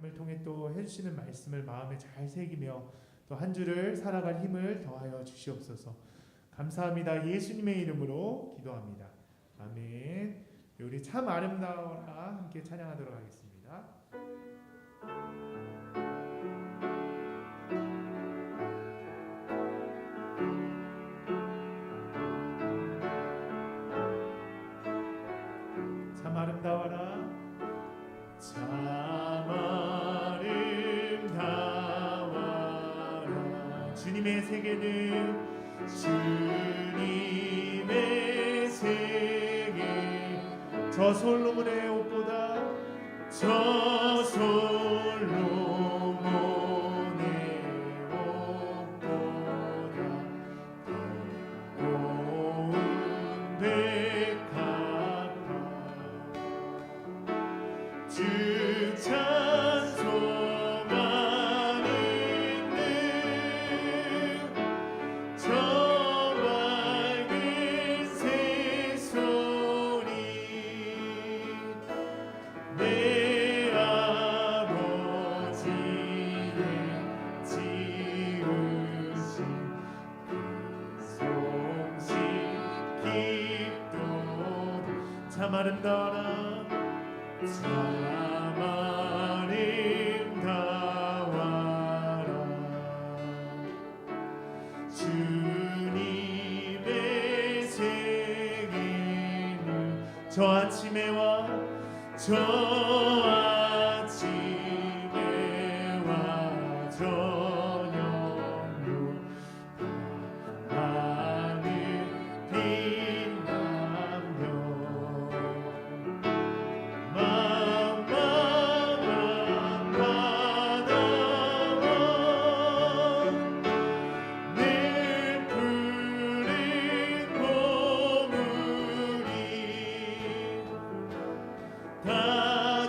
말씀을 통해 또 해주시는 말씀을 마음에 잘 새기며 또 한 주를 살아갈 힘을 더하여 주시옵소서. 감사합니다. 예수님의 이름으로 기도합니다. 아멘. 우리 참 아름다워라 함께 찬양하도록 하겠습니다. 참 아름다워라 참 아름다워라 주님의 세계는 주님의 세계 저 솔로몬의 옷보다 저 솔로몬의 옷보다 더 고운 백합화 주 찬송하는 저 밝은 새소리 내 아버지의 지으신 그 송식 깊도록 참 아름다워라 참 아름다워라 주님의 세계는 저 아침에 와 저 아침에 와 저녁로 하늘 빛나며 만만한 바다와 늘 푸른 보물이 다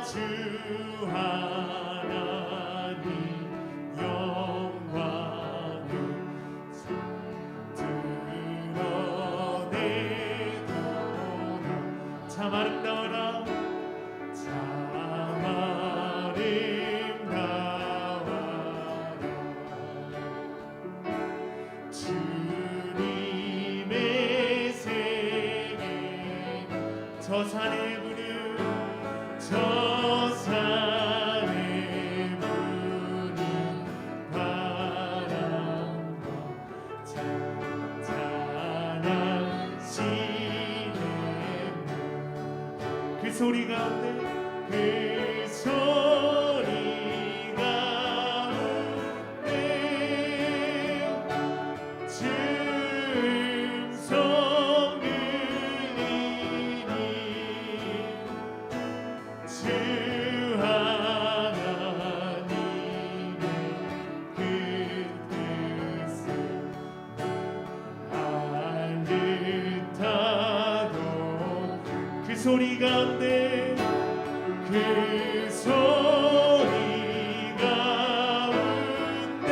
주 하나님 영광을 드러내도록 참 아름다워라 참 아름다워라 주님의 세계 저 산에 부는 저 산에 부는 바람과 찬찬한 시냇물 그 소리 가운데 그 소리 가운데 춤성 들리니 주 하나님의 그 뜻을 알 듯하도 그 소리 가운데 그 소리 가운데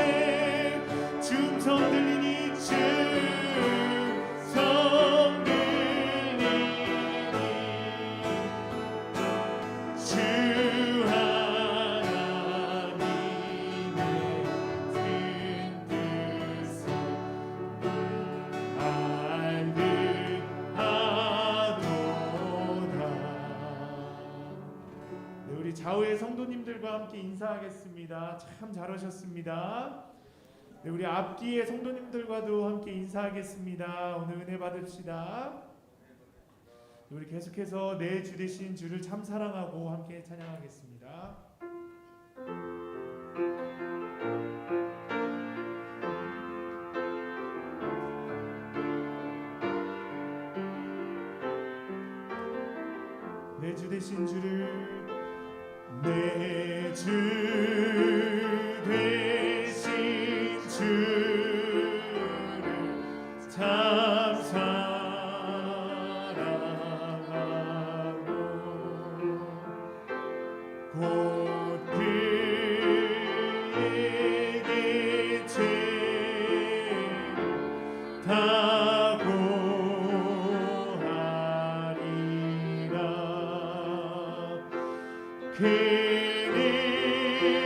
춤성 들리니 춤성 들리니 주 하나님의 큰 뜻을 알 듯하도다. 네, 우리 좌우의 성도님들과 함께 인사하겠습니다. 참 잘하셨습니다. 네, 우리 앞뒤의 성도님들과도 함께 인사하겠습니다. 오늘 은혜 받읍시다. 우리 계속해서 내 주 되신 주를 참 사랑하고 함께 찬양하겠습니다. 내 주 되신 주를 내 주 되신 주를 참 사랑하고 곧 그에게 죄를 다 고하리라 그는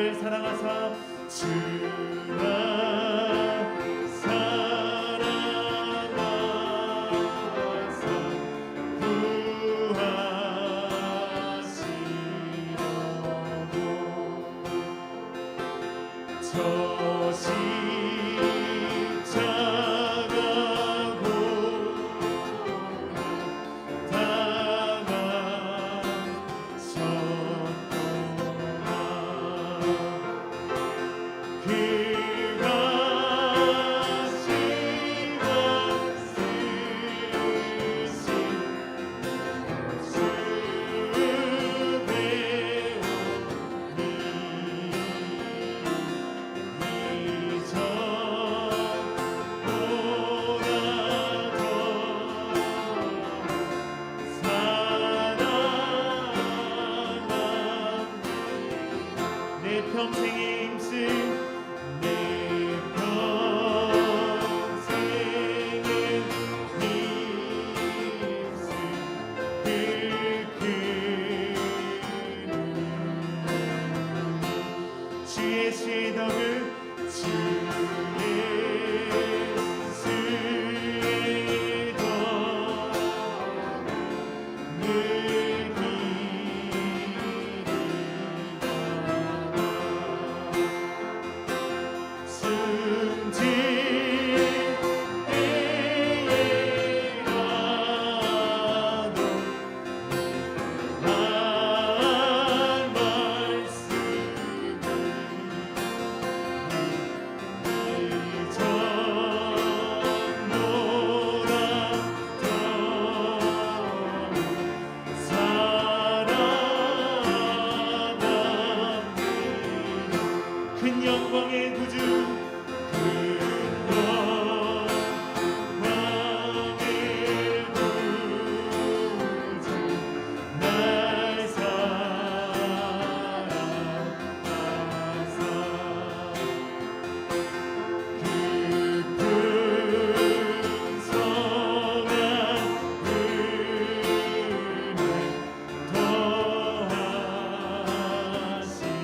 나를 사랑하사 주라 평생의 힘쓰 내 평생의 힘쓰 주의 수의 덕을 주의 수의 덕을 큰 영광의 구주 큰 영광의 구주 날 사랑하사 깊은 선한 은혜 더하시니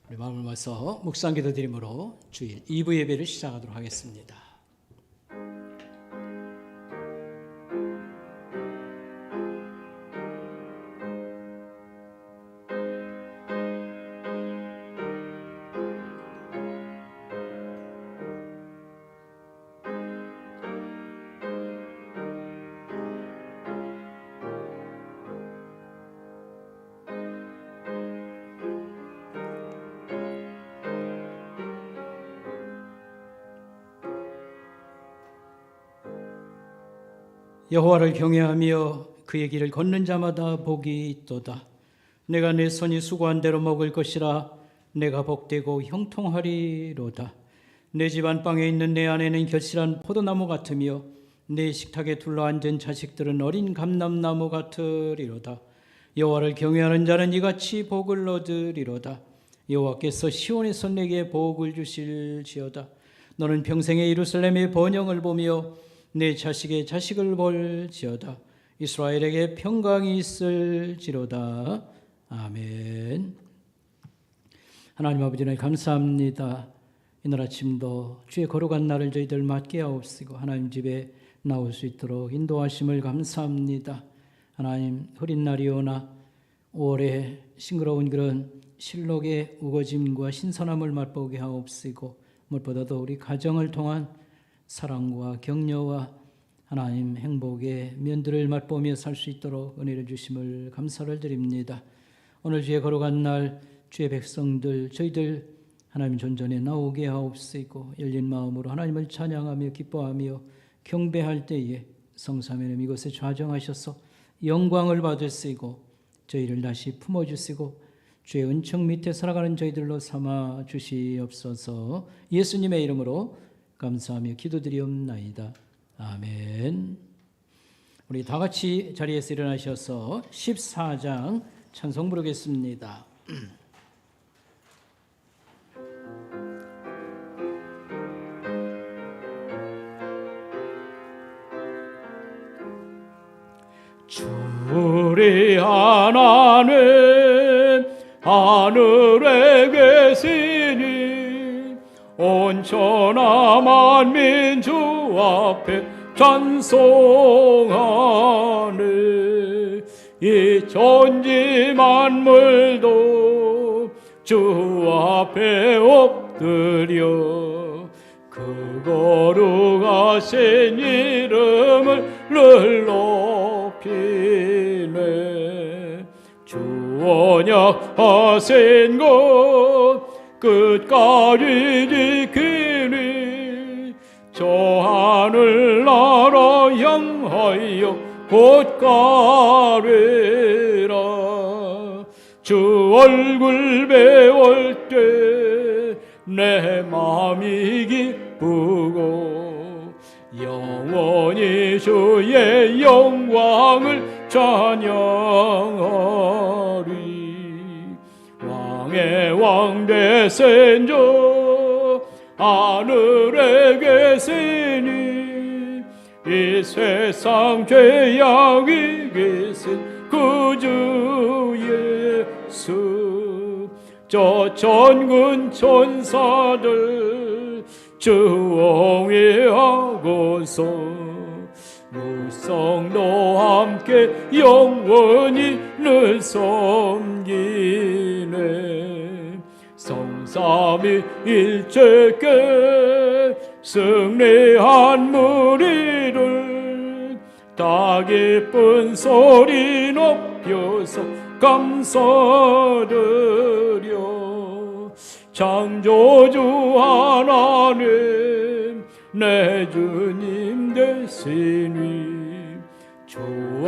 우리 마음을 모아서 묵상 기도 드림으로 주일 2부 예배를 시작하도록 하겠습니다. 여호와를 경외하며 그의 길을 걷는 자마다 복이 있도다. 내가 내 손이 수고한 대로 먹을 것이라. 내가 복되고 형통하리로다. 내 집 안방에 있는 내 아내는 결실한 포도나무 같으며 내 식탁에 둘러앉은 자식들은 어린 감람나무 같으리로다. 여호와를 경외하는 자는 이같이 복을 얻으리로다. 여호와께서 시온에서 내게 복을 주실지어다. 너는 평생에 예루살렘의 번영을 보며 내 자식의 자식을 볼지어다. 이스라엘에게 평강이 있을지로다. 아멘. 하나님 아버지 하나님 감사합니다. 이날 아침도 주의 거룩한 날을 저희들 맞게 하옵시고 하나님 집에 나올 수 있도록 인도하심을 감사합니다. 하나님 흐린 날이오나 5월에 싱그러운 그런 실록의 우거짐과 신선함을 맛보게 하옵시고 무엇보다도 우리 가정을 통한 사랑과 격려와 하나님 행복의 면들을 맛보며 살 수 있도록 은혜를 주심을 감사를 드립니다. 오늘 주의 거룩한 날 주의 백성들 저희들 하나님 존전에 나오게 하옵시고 열린 마음으로 하나님을 찬양하며 기뻐하며 경배할 때에 성삼위는 이곳에 좌정하셔서 영광을 받으시고 저희를 다시 품어주시고 주의 은총 밑에 살아가는 저희들로 삼아 주시옵소서. 예수님의 이름으로 감사하며 기도드리옵나이다. 아멘. 우리 다 같이 자리에서 일어나셔서 14장 찬송 부르겠습니다. 우리 하나님 하늘에 계시니 온천하 만민 주 앞에 찬송하네. 이 천지 만물도 주 앞에 엎드려 그 거룩하신 이름을 늘 높이네. 주 언약하신 것 끝까지 지키니 저 하늘나라 향하여 곧 가리라. 주 얼굴 배울 때 내 마음이 기쁘고 영원히 주의 영광을 찬양하리. 왕의 왕 되신 주 하늘에 계시니 이 세상 죄악이 계신 그 주 예수. 저 천군 천사들 주옹이하고서 무성도 함께 영원히 늘 섬기네. 성삼위 일체께 승리한 무리를 다 기쁜 소리 높여서 감사드려. 창조주 하나님 내 주님 되시니 주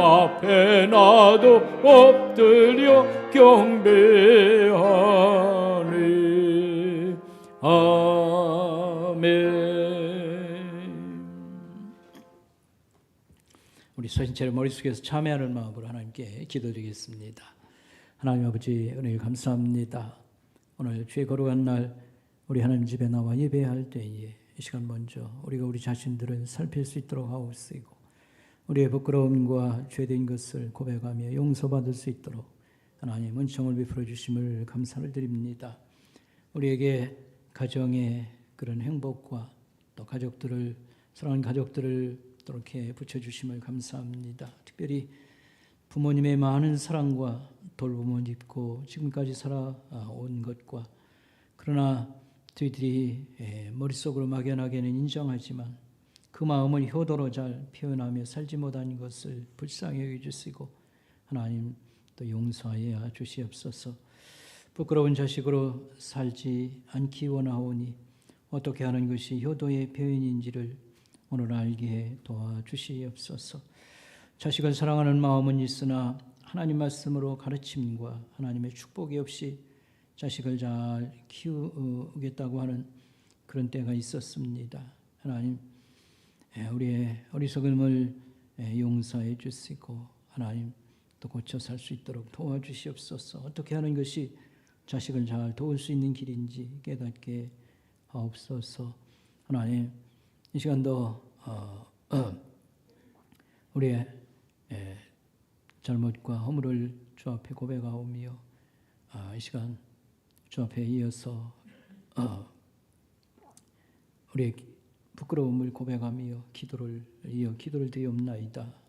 앞에 나도 엎드려 경배하니. 아멘. 우리 서신체를 머릿속에서 참회하는 마음으로 하나님께 기도드리겠습니다. 하나님 아버지 은혜 감사합니다. 오늘 주의 거룩한 날 우리 하나님 집에 나와 예배할 때에 이 시간 먼저 우리가 우리 자신들을 살필 수 있도록 하옵시고 우리의 부끄러움과 죄된 것을 고백하며 용서받을 수 있도록 하나님 은총을 베풀어 주심을 감사를 드립니다. 우리에게 가정의 그런 행복과 또 가족들을 사랑하는 가족들을 또 이렇게 붙여주심을 감사합니다. 특별히 부모님의 많은 사랑과 돌봄을 입고 지금까지 살아온 것과 그러나 저희들이 머릿속으로 막연하게는 인정하지만 그 마음을 효도로 잘 표현하며 살지 못한 것을 불쌍히 여겨주시고 하나님 또 용서하여 주시옵소서. 부끄러운 자식으로 살지 않기 원하오니 어떻게 하는 것이 효도의 표현인지를 오늘 알게 도와주시옵소서. 자식을 사랑하는 마음은 있으나 하나님 말씀으로 가르침과 하나님의 축복이 없이 자식을 잘 키우겠다고 하는 그런 때가 있었습니다. 하나님 우리의 어리석음을 용서해 주시고 하나님 또 고쳐 살 수 있도록 도와주시옵소서. 어떻게 하는 것이 자식을 잘 도울 수 있는 길인지 깨닫게 하옵소서. 하나님 이 시간도 우리의 잘못과 허물을 주 앞에 고백하오며 이 시간 주 앞에 이어서 우리의 부끄러움을 고백하며 기도를 드리옵나이다.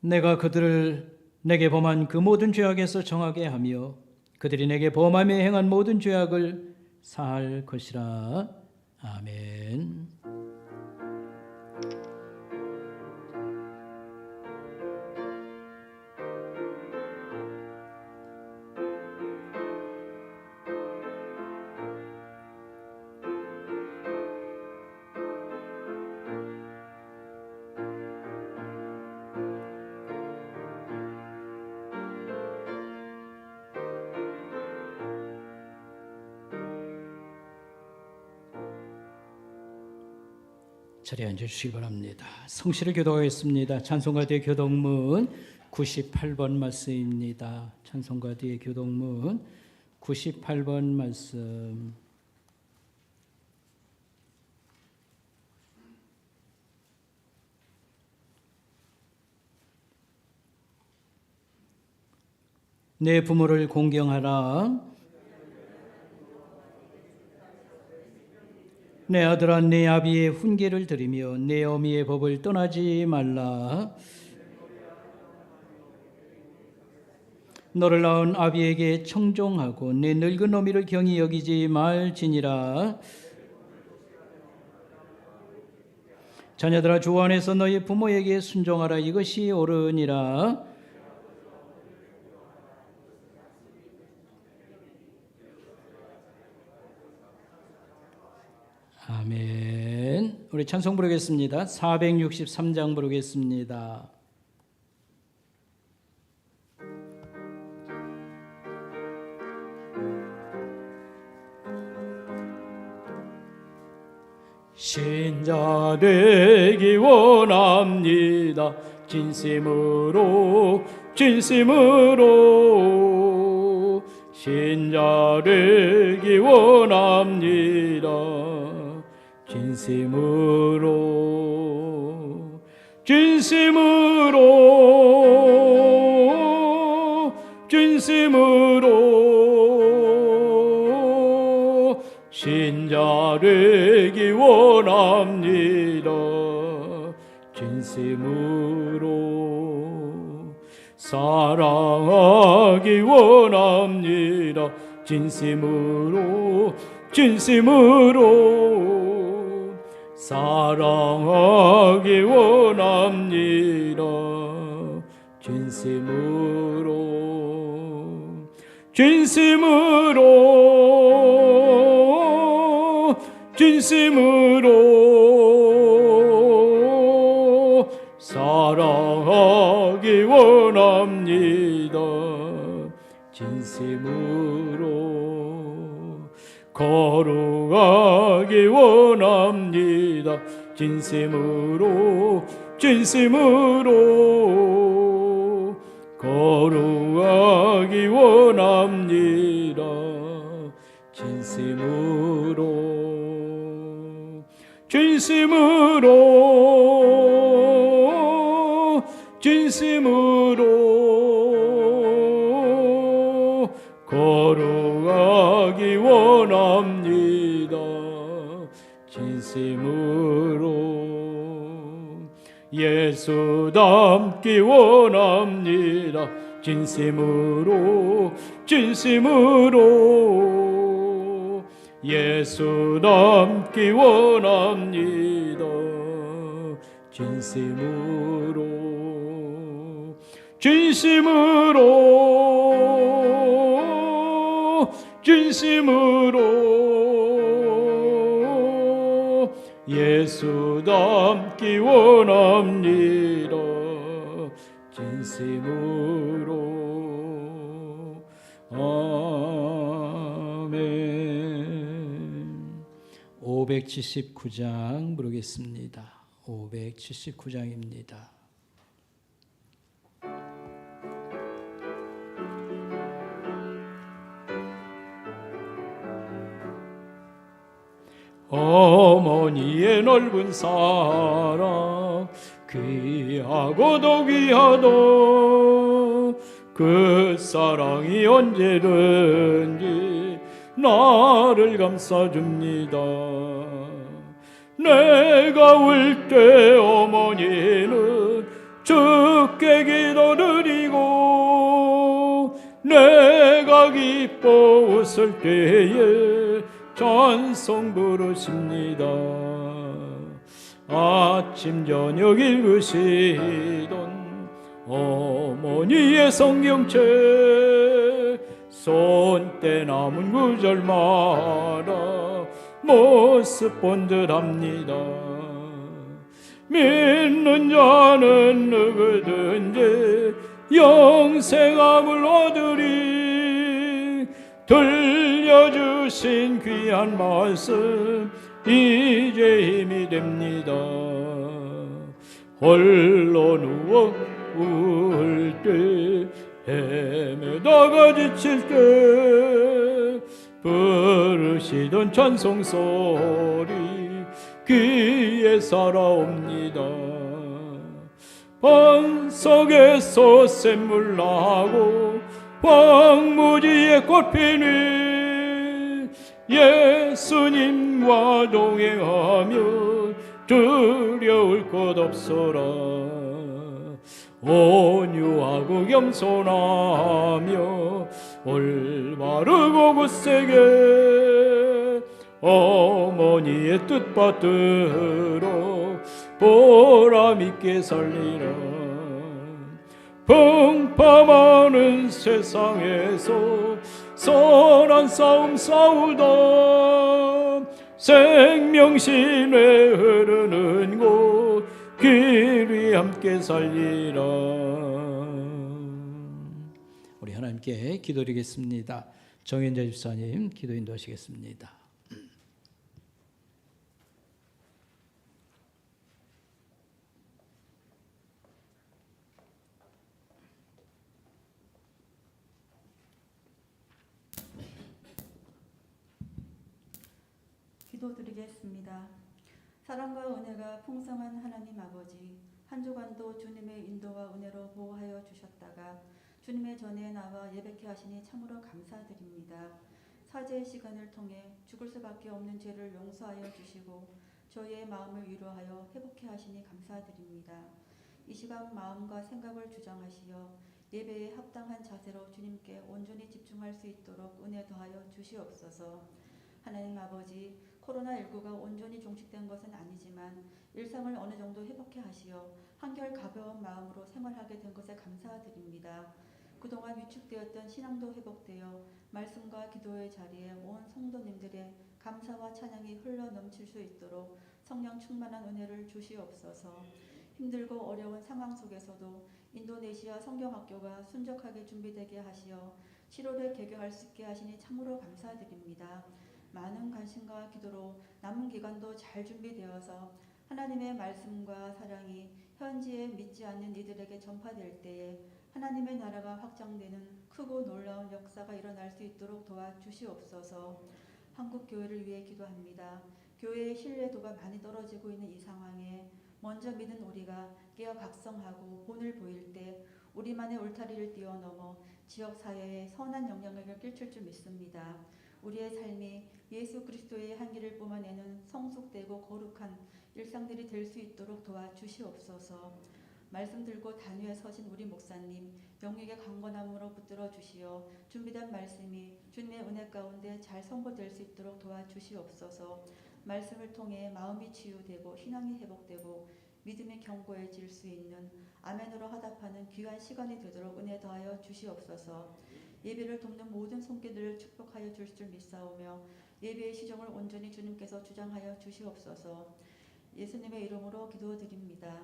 내가 그들을 내게 범한 그 모든 죄악에서 정하게 하며 그들이 내게 범하며 행한 모든 죄악을 사할 것이라. 아멘. 자리에 앉으시기 바랍니다. 성시를 교독하겠습니다. 찬송가대의 교독문 98번 말씀입니다. 찬송가대의 교독문 98번 말씀. 내 부모를 공경하라. 내 아들아 내 아비의 훈계를 들으며 내 어미의 법을 떠나지 말라. 너를 낳은 아비에게 청종하고 내 늙은 어미를 경히 여기지 말지니라. 자녀들아 주 안에서 너희 부모에게 순종하라. 이것이 옳으니라. 아멘. 우리 찬송 부르겠습니다. 463장 부르겠습니다. 신자 되기 원합니다. 진심으로 신자 되기 원합니다. 진심으로 신자 되기 원합니다. 진심으로 사랑하기 원합니다. 진심으로 사랑하기 원합니다. 진심으로 사랑하기 원합니다. 진심으로 거룩하기 원합니다. 진심으로 거룩하기 원합니다. 진심으로 거룩하기 원합니다. 진심으로 예수 닮기 원합니다. 진심으로 예수 닮기 원합니다. 진심으로 예수 닮기 원합니다. 진심으로 아멘. 579장 부르겠습니다. 579장입니다. 어머니의 넓은 사랑 귀하고도 귀하다. 그 사랑이 언제든지 나를 감싸줍니다. 내가 울 때 어머니는 주께 기도드리고 내가 기뻐 웃을 때에 찬송 부르십니다. 아침 저녁 읽으시던 어머니의 성경책 손때 남은 구절마다 모습 본들합니다. 믿는 자는 누구든지 영생함을 얻으리. 들려주신 귀한 말씀 이제 힘이 됩니다. 홀로 누워 울 때 헤매다가 지칠 때 부르시던 찬송 소리 귀에 살아옵니다. 방 속에서 샘물 나고 황무지에 꽃 피니 예수님과 동행하며 두려울 것 없어라. 온유하고 겸손하며 올바르고 굳세게 어머니의 뜻 받들어 보람있게 살리라. 풍파많은 세상에서 선한 싸움 싸우다 생명신에 흐르는 곳 길이 함께 살리라. 우리 하나님께 기도드리겠습니다. 정현재 집사님 기도 인도하시겠습니다. 기도드리겠습니다. 사랑과 은혜가 풍성한 하나님 아버지, 한 주간도 주님의 인도와 은혜로 보호하여 주셨다가 주님의 전에 나와 예배케 하시니 참으로 감사드립니다. 사죄의 시간을 통해 죽을 수밖에 없는 죄를 용서하여 주시고 저희의 마음을 위로하여 회복케 하시니 감사드립니다. 이 시간 마음과 생각을 주장하시어 예배에 합당한 자세로 주님께 온전히 집중할 수 있도록 은혜 더하여 주시옵소서. 하나님 아버지, 코로나19가 온전히 종식된 것은 아니지만 일상을 어느 정도 회복해 하시어 한결 가벼운 마음으로 생활하게 된 것에 감사드립니다. 그동안 위축되었던 신앙도 회복되어 말씀과 기도의 자리에 온 성도님들의 감사와 찬양이 흘러 넘칠 수 있도록 성령 충만한 은혜를 주시옵소서. 힘들고 어려운 상황 속에서도 인도네시아 성경학교가 순적하게 준비되게 하시어 7월에 개교할 수 있게 하시니 참으로 감사드립니다. 많은 관심과 기도로 남은 기간도 잘 준비되어서 하나님의 말씀과 사랑이 현지에 믿지 않는 이들에게 전파될 때에 하나님의 나라가 확장되는 크고 놀라운 역사가 일어날 수 있도록 도와주시옵소서. 한국 교회를 위해 기도합니다. 교회의 신뢰도가 많이 떨어지고 있는 이 상황에 먼저 믿은 우리가 깨어 각성하고 본을 보일 때 우리만의 울타리를 뛰어넘어 지역 사회에 선한 영향력을 끼칠 줄 믿습니다. 우리의 삶이 예수 그리스도의 향기를 뿜어내는 성숙되고 거룩한 일상들이 될 수 있도록 도와주시옵소서. 말씀 들고 단위에 서신 우리 목사님 영육의 강건함으로 붙들어 주시어 준비된 말씀이 주님의 은혜 가운데 잘 선포될 수 있도록 도와주시옵소서. 말씀을 통해 마음이 치유되고 신앙이 회복되고 믿음이 견고해질 수 있는 아멘으로 화답하는 귀한 시간이 되도록 은혜 더하여 주시옵소서. 예배를 돕는 모든 손길들을 축복하여 줄 줄 믿사오며 예배의 시정을 온전히 주님께서 주장하여 주시옵소서. 예수님의 이름으로 기도드립니다.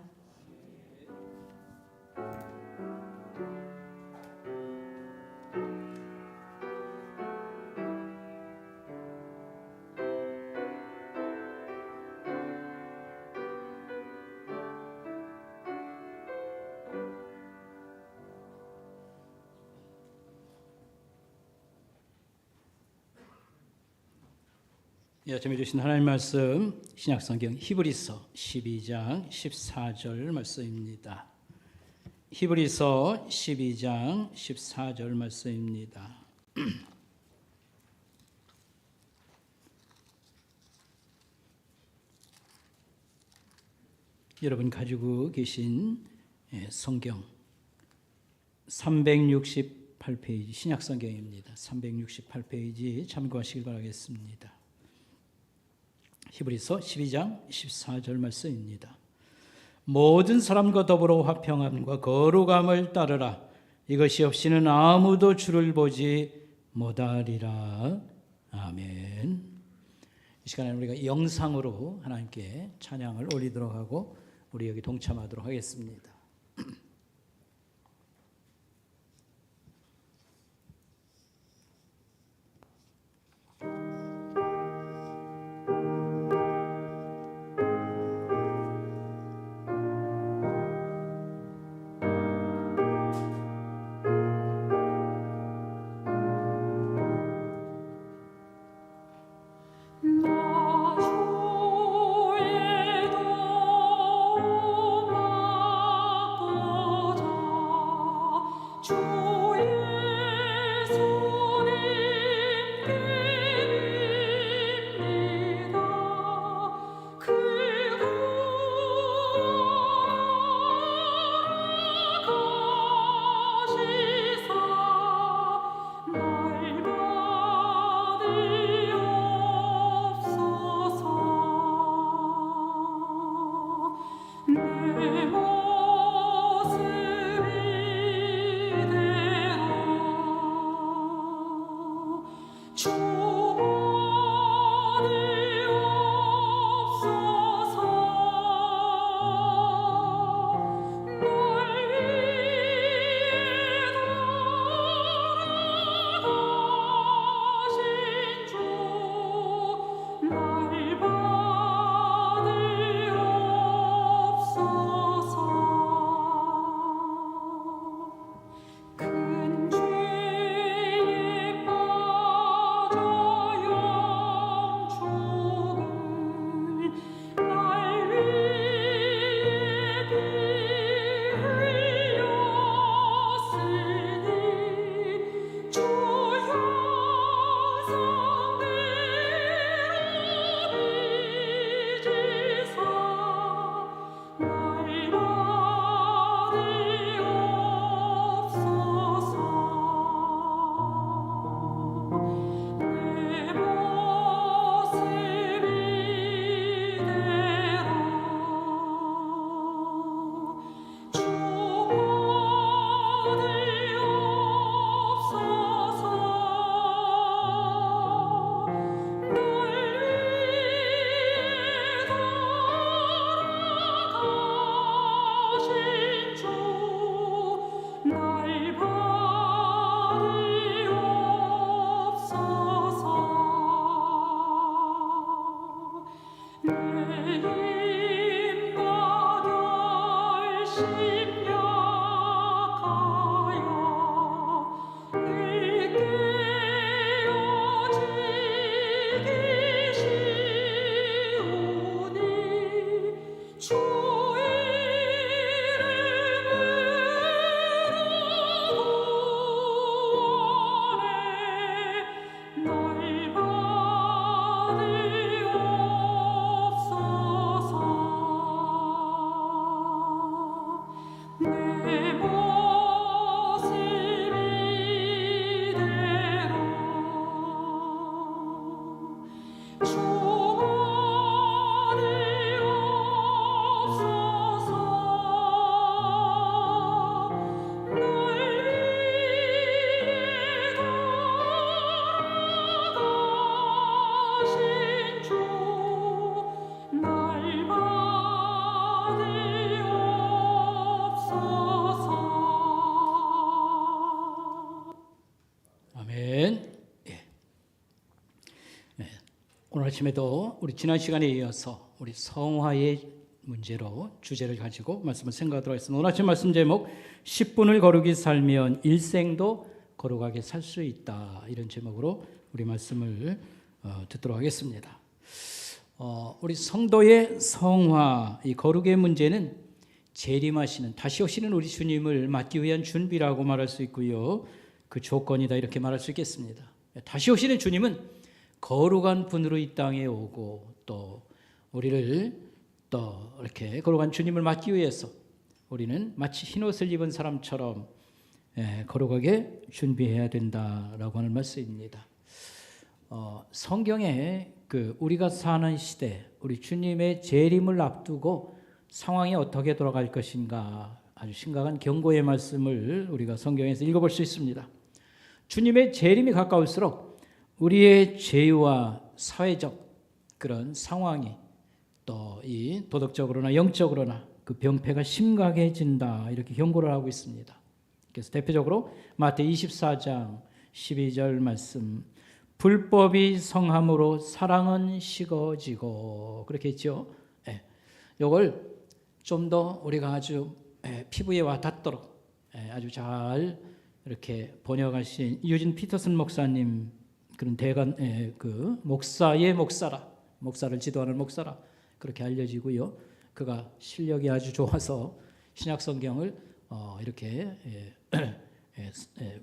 아침에 주신 하나님 말씀 신약성경 히브리서 12장 14절 말씀입니다. 히브리서 12장 14절 말씀입니다. 여러분 가지고 계신 성경 368페이지 신약 성경입니다. 368페이지 참고하시길 바라겠습니다. 히브리서 12장 14절 말씀입니다. 모든 사람과 더불어 화평함과 거룩함을 따르라. 이것이 없이는 아무도 주를 보지 못하리라. 아멘. 이 시간에 우리가 영상으로 하나님께 찬양을 올리도록 하고 우리 여기 동참하도록 하겠습니다. 오늘 아침에도 우리 지난 시간에 이어서 우리 성화의 문제로 주제를 가지고 말씀을 생각하도록 하겠습니다. 오늘 아침 말씀 제목 10분을 거룩히 살면 일생도 거룩하게 살 수 있다, 이런 제목으로 우리 말씀을 듣도록 하겠습니다. 우리 성도의 성화, 이 거룩의 문제는 재림하시는, 다시 오시는 우리 주님을 맞기 위한 준비라고 말할 수 있고요, 그 조건이다 이렇게 말할 수 있겠습니다. 다시 오시는 주님은 거룩한 분으로 이 땅에 오고 또 우리를 또 이렇게 거룩한 주님을 맞기 위해서 우리는 마치 흰옷을 입은 사람처럼 거룩하게 준비해야 된다라고 하는 말씀입니다. 성경에 우리가 사는 시대, 우리 주님의 재림을 앞두고 상황이 어떻게 돌아갈 것인가 아주 심각한 경고의 말씀을 우리가 성경에서 읽어볼 수 있습니다. 주님의 재림이 가까울수록 우리의 죄와 사회적 그런 상황이 또 이 도덕적으로나 영적으로나 그 병폐가 심각해진다 이렇게 경고를 하고 있습니다. 그래서 대표적으로 마태복음 24장 12절 말씀, 불법이 성함으로 사랑은 식어지고 그렇게 했죠. 이걸 좀 더 우리가 아주 피부에 와 닿도록 아주 잘 이렇게 번역하신 유진 피터슨 목사님, 그런 대간 목사의 목사를 지도하는 목사라 그렇게 알려지고요. 그가 실력이 아주 좋아서 신약 성경을 이렇게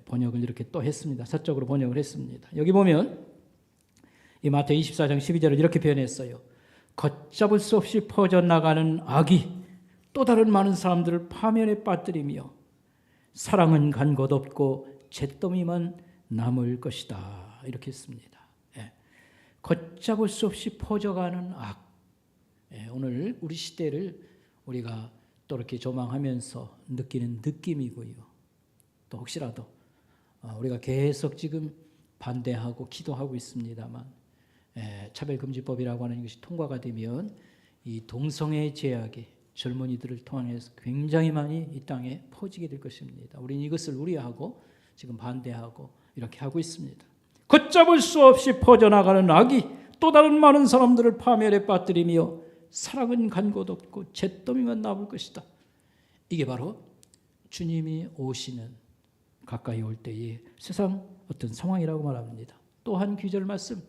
번역을 이렇게 또 했습니다. 사적으로 번역을 했습니다. 여기 보면 이 마태복음 24장 12절을 이렇게 표현했어요. 걷잡을 수 없이 퍼져나가는 악이 또 다른 많은 사람들을 파멸에 빠뜨리며 사랑은 간 곳 없고 잿더미만 남을 것이다 이렇게 했습니다. 걷잡을 수 없이 퍼져가는 악, 오늘 우리 시대를 우리가 또 이렇게 조망하면서 느끼는 느낌이고요. 또 혹시라도 우리가 계속 지금 반대하고 기도하고 있습니다만 차별금지법이라고 하는 것이 통과가 되면 이 동성애 제약이 젊은이들을 통해서 굉장히 많이 이 땅에 퍼지게 될 것입니다. 우리는 이것을 우려하고 지금 반대하고 이렇게 하고 있습니다. 걷잡을 수 없이 퍼져나가는 악이 또 다른 많은 사람들을 파멸에 빠뜨리며 사랑은 간 곳 없고 잿더미만 남을 것이다. 이게 바로 주님이 오시는 가까이 올 때의 세상 어떤 상황이라고 말합니다. 또 한 귀절 말씀,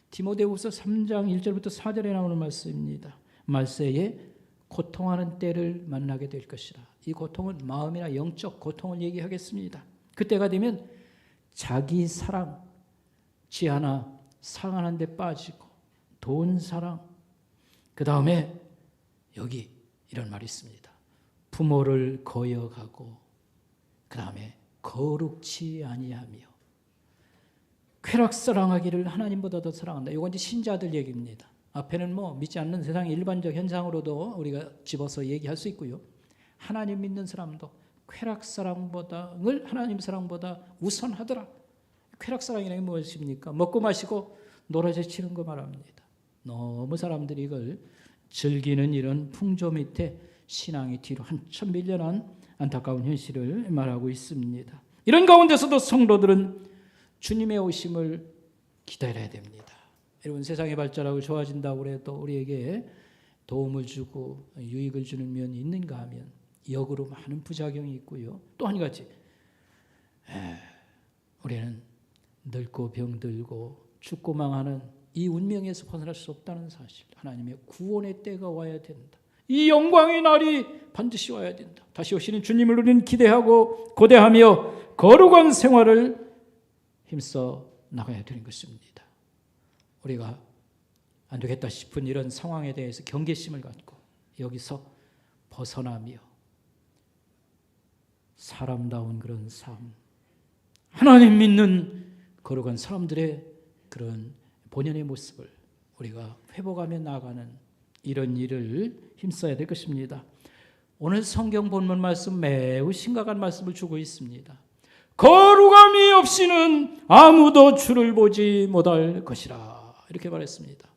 디모데후서 3장 1절부터 4절에 나오는 말씀입니다. 말세에 고통하는 때를 만나게 될 것이라. 이 고통은 마음이나 영적 고통을 얘기하겠습니다. 그때가 되면 자기 사랑, 지 하나 상하는 데 빠지고 돈 사랑, 그 다음에 여기 이런 말이 있습니다. 부모를 거역하고 그 다음에 거룩치 아니하며 쾌락사랑하기를 하나님보다 더 사랑한다. 이건 이제 신자들 얘기입니다. 앞에는 뭐 믿지 않는 세상의 일반적 현상으로도 우리가 집어서 얘기할 수 있고요. 하나님 믿는 사람도 쾌락사랑을 하나님 사랑보다 우선하더라. 쾌락사랑이라는 게 무엇입니까? 먹고 마시고 놀아제 치는 거 말합니다. 너무 사람들이 이걸 즐기는 이런 풍조 밑에 신앙이 뒤로 한참 밀려난 안타까운 현실을 말하고 있습니다. 이런 가운데서도 성도들은 주님의 오심을 기다려야 됩니다. 여러분, 세상이 발전하고 좋아진다고 해도 우리에게 도움을 주고 유익을 주는 면이 있는가 하면 역으로 많은 부작용이 있고요. 또 한 가지, 우리는 늙고 병들고 죽고 망하는 이 운명에서 벗어날 수 없다는 사실, 하나님의 구원의 때가 와야 된다. 이 영광의 날이 반드시 와야 된다. 다시 오시는 주님을 우리는 기대하고 고대하며 거룩한 생활을 힘써 나가야 되는 것입니다. 우리가 안 되겠다 싶은 이런 상황에 대해서 경계심을 갖고 여기서 벗어나며 사람다운 그런 삶, 하나님 믿는 거룩한 사람들의 그런 본연의 모습을 우리가 회복하며 나가는 이런 일을 힘써야 될 것입니다. 오늘 성경 본문 말씀 매우 심각한 말씀을 주고 있습니다. 거룩함이 없이는 아무도 주를 보지 못할 것이라 이렇게 말했습니다.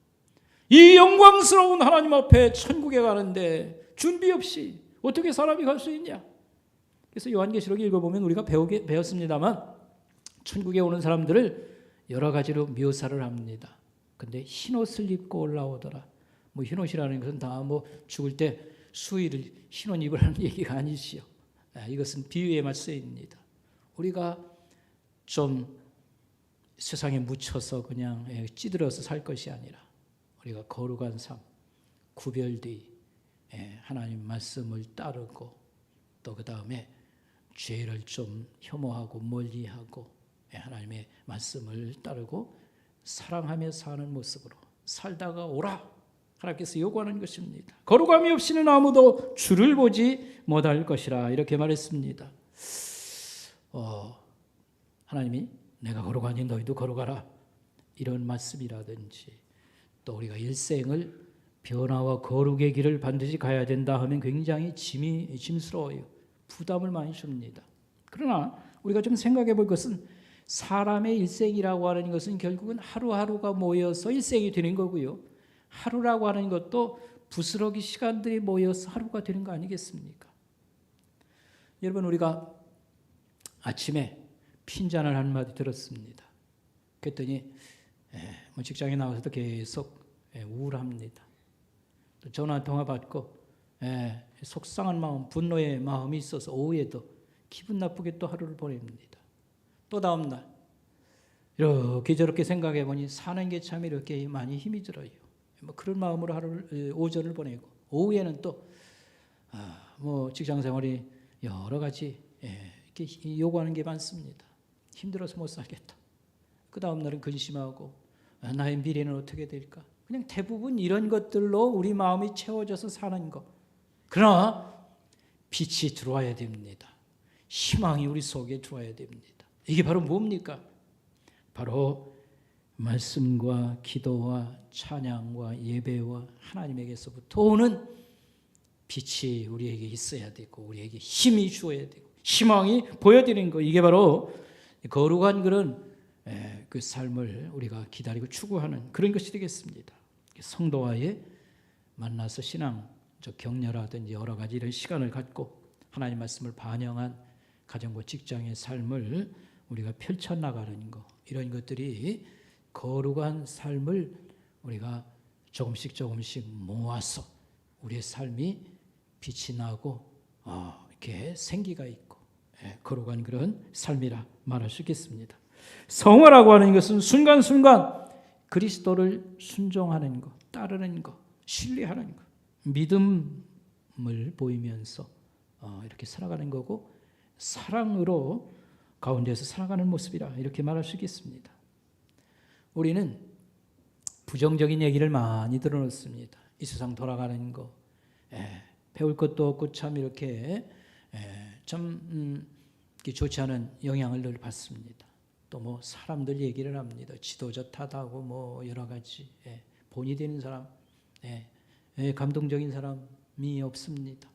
이 영광스러운 하나님 앞에 천국에 가는데 준비 없이 어떻게 사람이 갈 수 있냐? 그래서 요한계시록 읽어보면 우리가 배웠습니다만 천국에 오는 사람들을 여러 가지로 묘사를 합니다. 근데 흰옷을 입고 올라오더라. 뭐 흰옷이라는 것은 다 뭐 죽을 때 수의를 흰옷 입으라는 얘기가 아니지요. 이것은 비유의 말씀입니다. 우리가 좀 세상에 묻혀서 그냥 찌들어서 살 것이 아니라 우리가 거룩한 삶, 구별되이 하나님 말씀을 따르고 또 그 다음에 죄를 좀 혐오하고 멀리하고 하나님의 말씀을 따르고 사랑하며 사는 모습으로 살다가 오라. 하나님께서 요구하는 것입니다. 거룩함이 없이는 아무도 주를 보지 못할 것이라 이렇게 말했습니다. 하나님이 내가 거룩하니 너희도 거룩하라 이런 말씀이라든지 또 우리가 일생을 변화와 거룩의 길을 반드시 가야 된다 하면 굉장히 짐스러워요. 부담을 많이 줍니다. 그러나 우리가 좀 생각해 볼 것은 사람의 일생이라고 하는 것은 결국은 하루하루가 모여서 일생이 되는 거고요. 하루라고 하는 것도 부스러기 시간들이 모여서 하루가 되는 거 아니겠습니까? 여러분 우리가 아침에 핀잔을 한마디 들었습니다. 그랬더니 직장에 나와서도 계속 우울합니다. 또 전화 통화 받고 속상한 마음, 분노의 마음이 있어서 오후에도 기분 나쁘게 또 하루를 보냅니다. 또 다음 날 이렇게 저렇게 생각해 보니 사는 게 참 이렇게 많이 힘이 들어요. 뭐 그런 마음으로 하루를 오전을 보내고 오후에는 또 직장 생활이 여러 가지 이렇게 요구하는 게 많습니다. 힘들어서 못 살겠다. 그 다음 날은 근심하고 나의 미래는 어떻게 될까? 그냥 대부분 이런 것들로 우리 마음이 채워져서 사는 것. 그러나 빛이 들어와야 됩니다. 희망이 우리 속에 들어와야 됩니다. 이게 바로 뭡니까? 바로 말씀과 기도와 찬양과 예배와 하나님에게서부터 오는 빛이 우리에게 있어야 되고 우리에게 힘이 주어야 되고 희망이 보여지는 거. 이게 바로 거룩한 그런 그 삶을 우리가 기다리고 추구하는 그런 것이 되겠습니다. 성도와의 만나서 신앙적 격려라든지 여러 가지 이런 시간을 갖고 하나님 말씀을 반영한 가정과 직장의 삶을 우리가 펼쳐나가는 것, 이런 것들이 거룩한 삶을 우리가 조금씩 모아서 우리의 삶이 빛이 나고 이렇게 생기가 있고 거룩한 그런 삶이라 말할 수 있겠습니다. 성화라고 하는 것은 순간순간 그리스도를 순종하는 것, 따르는 것, 신뢰하는 것, 믿음을 보이면서 이렇게 살아가는 거고 사랑으로 가운데서 살아가는 모습이라 이렇게 말할 수 있겠습니다. 우리는 부정적인 얘기를 많이 들어놓습니다. 이 세상 돌아가는 거, 배울 것도 없고 참 이렇게 참 좋지 않은 영향을 늘 받습니다. 또 뭐 사람들 얘기를 합니다. 지도자 탓하고 뭐 여러 가지 본이 되는 사람, 감동적인 사람이 없습니다.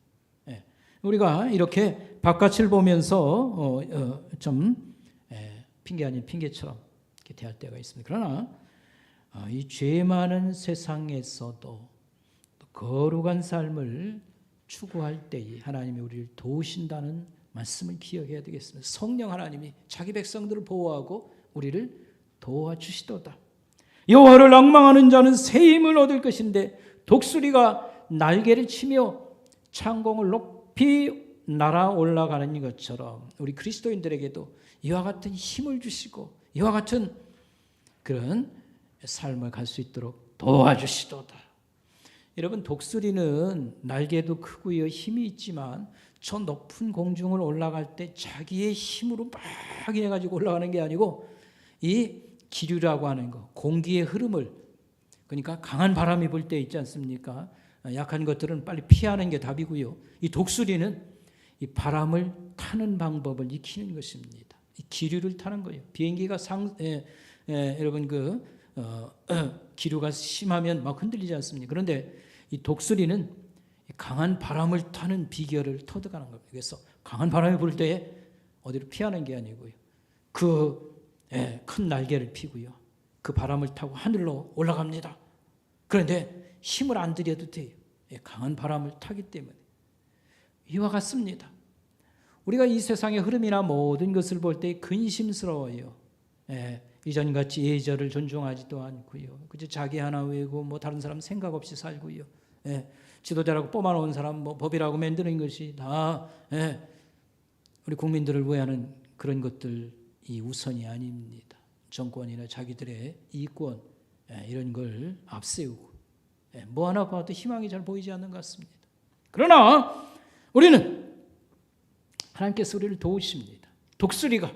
우리가 이렇게 바깥을 보면서 좀 핑계 아닌 핑계처럼 이렇게 대할 때가 있습니다. 그러나 이 죄 많은 세상에서도 거룩한 삶을 추구할 때에 하나님이 우리를 도우신다는 말씀을 기억해야 되겠습니다. 성령 하나님이 자기 백성들을 보호하고 우리를 도와주시도다. 여호와를 앙망하는 자는 새 힘을 얻을 것인데 독수리가 날개를 치며 창공을 높이 날아 올라가는 것처럼 우리 그리스도인들에게도 이와 같은 힘을 주시고 이와 같은 그런 삶을 갈 수 있도록 도와주시도다. 여러분 독수리는 날개도 크고요 힘이 있지만 저 높은 공중을 올라갈 때 자기의 힘으로 막 해가지고 올라가는 게 아니고 이 기류라고 하는 거, 공기의 흐름을, 그러니까 강한 바람이 불 때 있지 않습니까? 약한 것들은 빨리 피하는 게 답이고요. 이 독수리는 이 바람을 타는 방법을 익히는 것입니다. 이 기류를 타는 거예요. 비행기가 여러분 기류가 심하면 막 흔들리지 않습니까? 그런데 이 독수리는 강한 바람을 타는 비결을 터득하는 겁니다. 그래서 강한 바람이 불 때에 어디로 피하는 게 아니고요. 큰 날개를 피고요. 그 바람을 타고 하늘로 올라갑니다. 그런데 힘을 안 들여도 돼요. 강한 바람을 타기 때문에. 이와 같습니다. 우리가 이 세상의 흐름이나 모든 것을 볼 때 근심스러워요. 이전같이 예절을 존중하지도 않고요. 그저 자기 하나 외고 뭐 다른 사람 생각 없이 살고요. 지도자라고 뽑아놓은 사람 뭐 법이라고 만드는 것이 다 우리 국민들을 위하는 그런 것들이 우선이 아닙니다. 정권이나 자기들의 이권 이런 걸 앞세우고 뭐 하나 봐도 희망이 잘 보이지 않는 것 같습니다. 그러나 우리는 하나님께서 우리를 도우십니다. 독수리가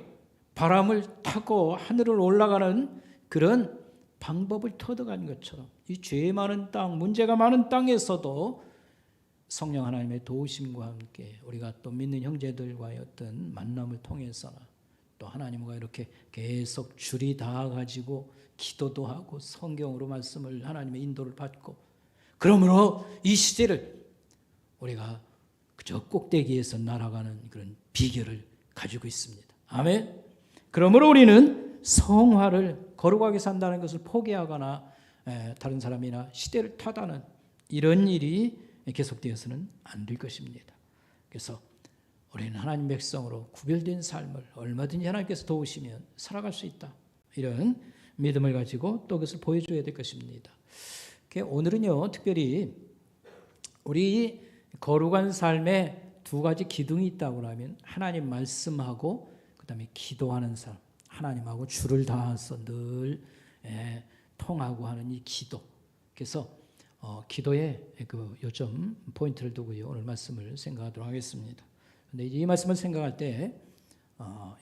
바람을 타고 하늘을 올라가는 그런 방법을 터득한 것처럼 이 죄 많은 땅, 문제가 많은 땅에서도 성령 하나님의 도우심과 함께 우리가 또 믿는 형제들과의 어떤 만남을 통해서나 또 하나님과 이렇게 계속 줄이 닿아가지고 기도도 하고 성경으로 말씀을 하나님의 인도를 받고, 그러므로 이 시대를 우리가 그저 꼭대기에서 날아가는 그런 비결을 가지고 있습니다. 아멘. 그러므로 우리는 성화를 거룩하게 산다는 것을 포기하거나 다른 사람이나 시대를 타다는 이런 일이 계속되어서는 안 될 것입니다. 그래서 우리는 하나님 백성으로 구별된 삶을 얼마든지 하나님께서 도우시면 살아갈 수 있다, 이런 믿음을 가지고 또 그것을 보여줘야 될 것입니다. 오늘은요, 특별히 우리 거룩한 삶에 두 가지 기둥이 있다고 하면 하나님 말씀하고 그 다음에 기도하는 삶, 하나님하고 줄을 닿아서 늘 통하고 하는 이 기도. 그래서 기도에 그 요점 포인트를 두고요, 오늘 말씀을 생각하도록 하겠습니다. 근데 이 말씀을 생각할 때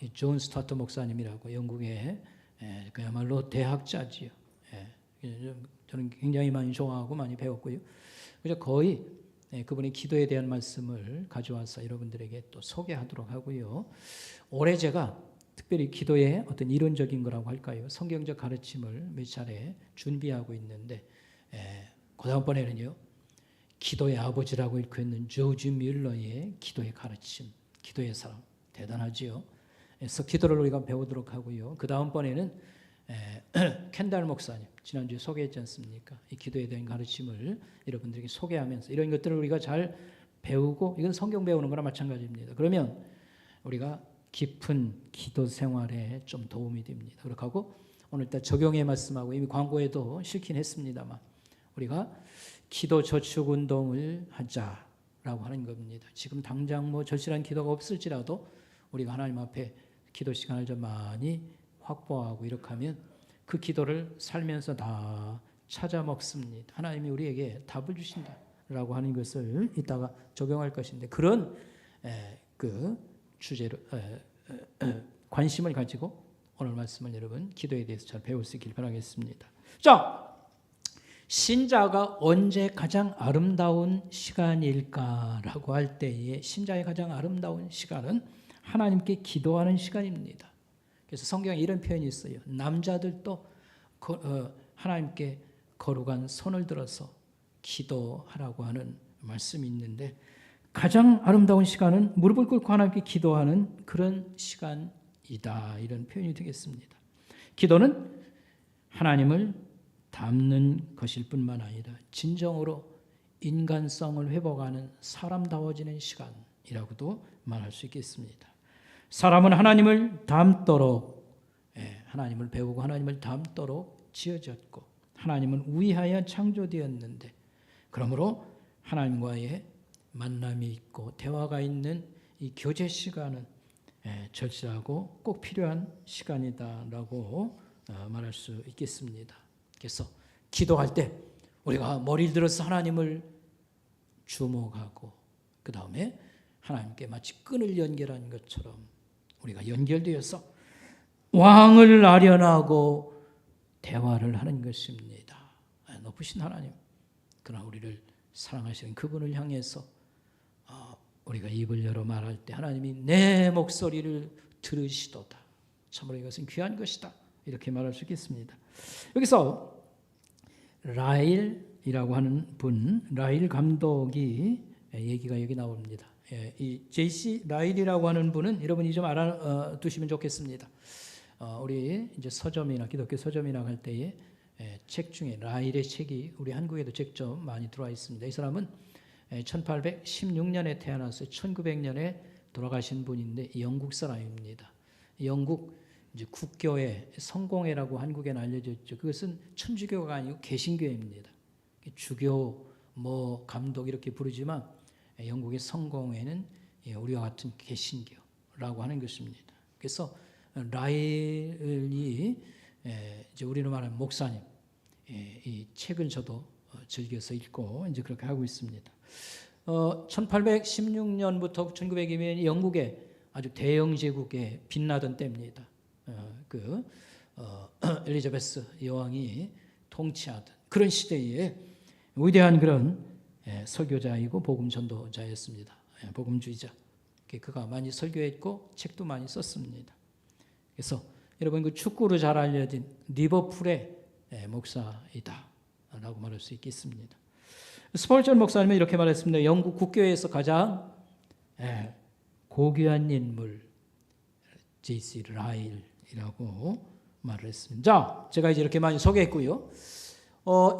이 존 스타트 목사님이라고 영국의 그야말로 대학자지요. 저는 굉장히 많이 좋아하고 많이 배웠고요. 그래서 거의 그분의 기도에 대한 말씀을 가져와서 여러분들에게 또 소개하도록 하고요. 올해 제가 특별히 기도의 어떤 이론적인 거라고 할까요? 성경적 가르침을 몇 차례 준비하고 있는데, 그 다음번에는요, 기도의 아버지라고 일컫는 조지 뮬러의 기도의 가르침, 기도의 사람, 대단하지요. 그래서 기도를 우리가 배우도록 하고요. 그 다음번에는 켄달 목사님, 지난주에 소개했지 않습니까? 이 기도에 대한 가르침을 여러분들에게 소개하면서 이런 것들을 우리가 잘 배우고, 이건 성경 배우는 거나 마찬가지입니다. 그러면 우리가 깊은 기도 생활에 좀 도움이 됩니다. 그렇게 하고 오늘 또 적용의 말씀하고 이미 광고에도 실긴 했습니다만, 우리가 기도 저축 운동을 하자라고 하는 겁니다. 지금 당장 뭐 절실한 기도가 없을지라도 우리가 하나님 앞에 기도 시간을 좀 많이 확보하고 이렇게 하면 그 기도를 살면서 다 찾아 먹습니다. 하나님이 우리에게 답을 주신다라고 하는 것을 이따가 적용할 것인데, 그런 그 주제로 관심을 가지고 오늘 말씀을 여러분 기도에 대해서 잘 배울 수 있길 바라겠습니다. 자, 신자가 언제 가장 아름다운 시간일까라고 할 때에 신자의 가장 아름다운 시간은 하나님께 기도하는 시간입니다. 그래서 성경에 이런 표현이 있어요. 남자들도 하나님께 거룩한 손을 들어서 기도하라고 하는 말씀이 있는데, 가장 아름다운 시간은 무릎을 꿇고 하나님께 기도하는 그런 시간이다, 이런 표현이 되겠습니다. 기도는 하나님을 닮는 것일 뿐만 아니라 진정으로 인간성을 회복하는 사람다워지는 시간이라고도 말할 수 있겠습니다. 사람은 하나님을 닮도록, 하나님을 배우고 하나님을 닮도록 지어졌고 하나님은 우위하여 창조되었는데, 그러므로 하나님과의 만남이 있고 대화가 있는 이 교제 시간은 절실하고 꼭 필요한 시간이다라고 말할 수 있겠습니다. 그래서 기도할 때 우리가 머리를 들어서 하나님을 주목하고 그 다음에 하나님께 마치 끈을 연결한 것처럼 우리가 연결되어서 왕을 아련하고 대화를 하는 것입니다. 높으신 하나님, 그러나 우리를 사랑하시는 그분을 향해서 우리가 입을 열어 말할 때 하나님이 내 목소리를 들으시도다. 참으로 이것은 귀한 것이다. 이렇게 말할 수 있겠습니다. 여기서 라일이라고 하는 분, 라일 감독이 얘기가 여기 나옵니다. 이 J.C. 라일이라고 하는 분은 여러분이 좀 알아두시면 좋겠습니다. 우리 이제 서점이나 기독교 서점이나 갈 때에 책 중에 라일의 책이 우리 한국에도 직접 많이 들어와 있습니다. 이 사람은 1816년에 태어나서 1900년에 돌아가신 분인데 영국 사람입니다. 영국 이제 국교회 성공회라고 한국에는 알려졌죠. 그것은 천주교가 아니고 개신교입니다. 주교 뭐 감독 이렇게 부르지만 영국의 성공회는 우리와 같은 개신교라고 하는 것입니다. 그래서 라일이 이제 우리로 말하는 목사님, 이 책을 저도 즐겨서 읽고 이제 그렇게 하고 있습니다. 1816년부터 1900년이 영국의 아주 대영 제국에 빛나던 때입니다. 그 엘리자베스 여왕이 통치하던 그런 시대에 위대한 그런 설교자이고 복음 전도자였습니다. 복음주의자. 그가 많이 설교했고 책도 많이 썼습니다. 그래서 여러분 그 축구로 잘 알려진 리버풀의 목사이다 라고 말할 수 있겠습니다. 스펄전 목사님은 이렇게 말했습니다. 영국 국교에서 가장 고귀한 인물 J.C. 라일이라고 말을 했습니다. 자, 제가 이제 이렇게 많이 소개했고요.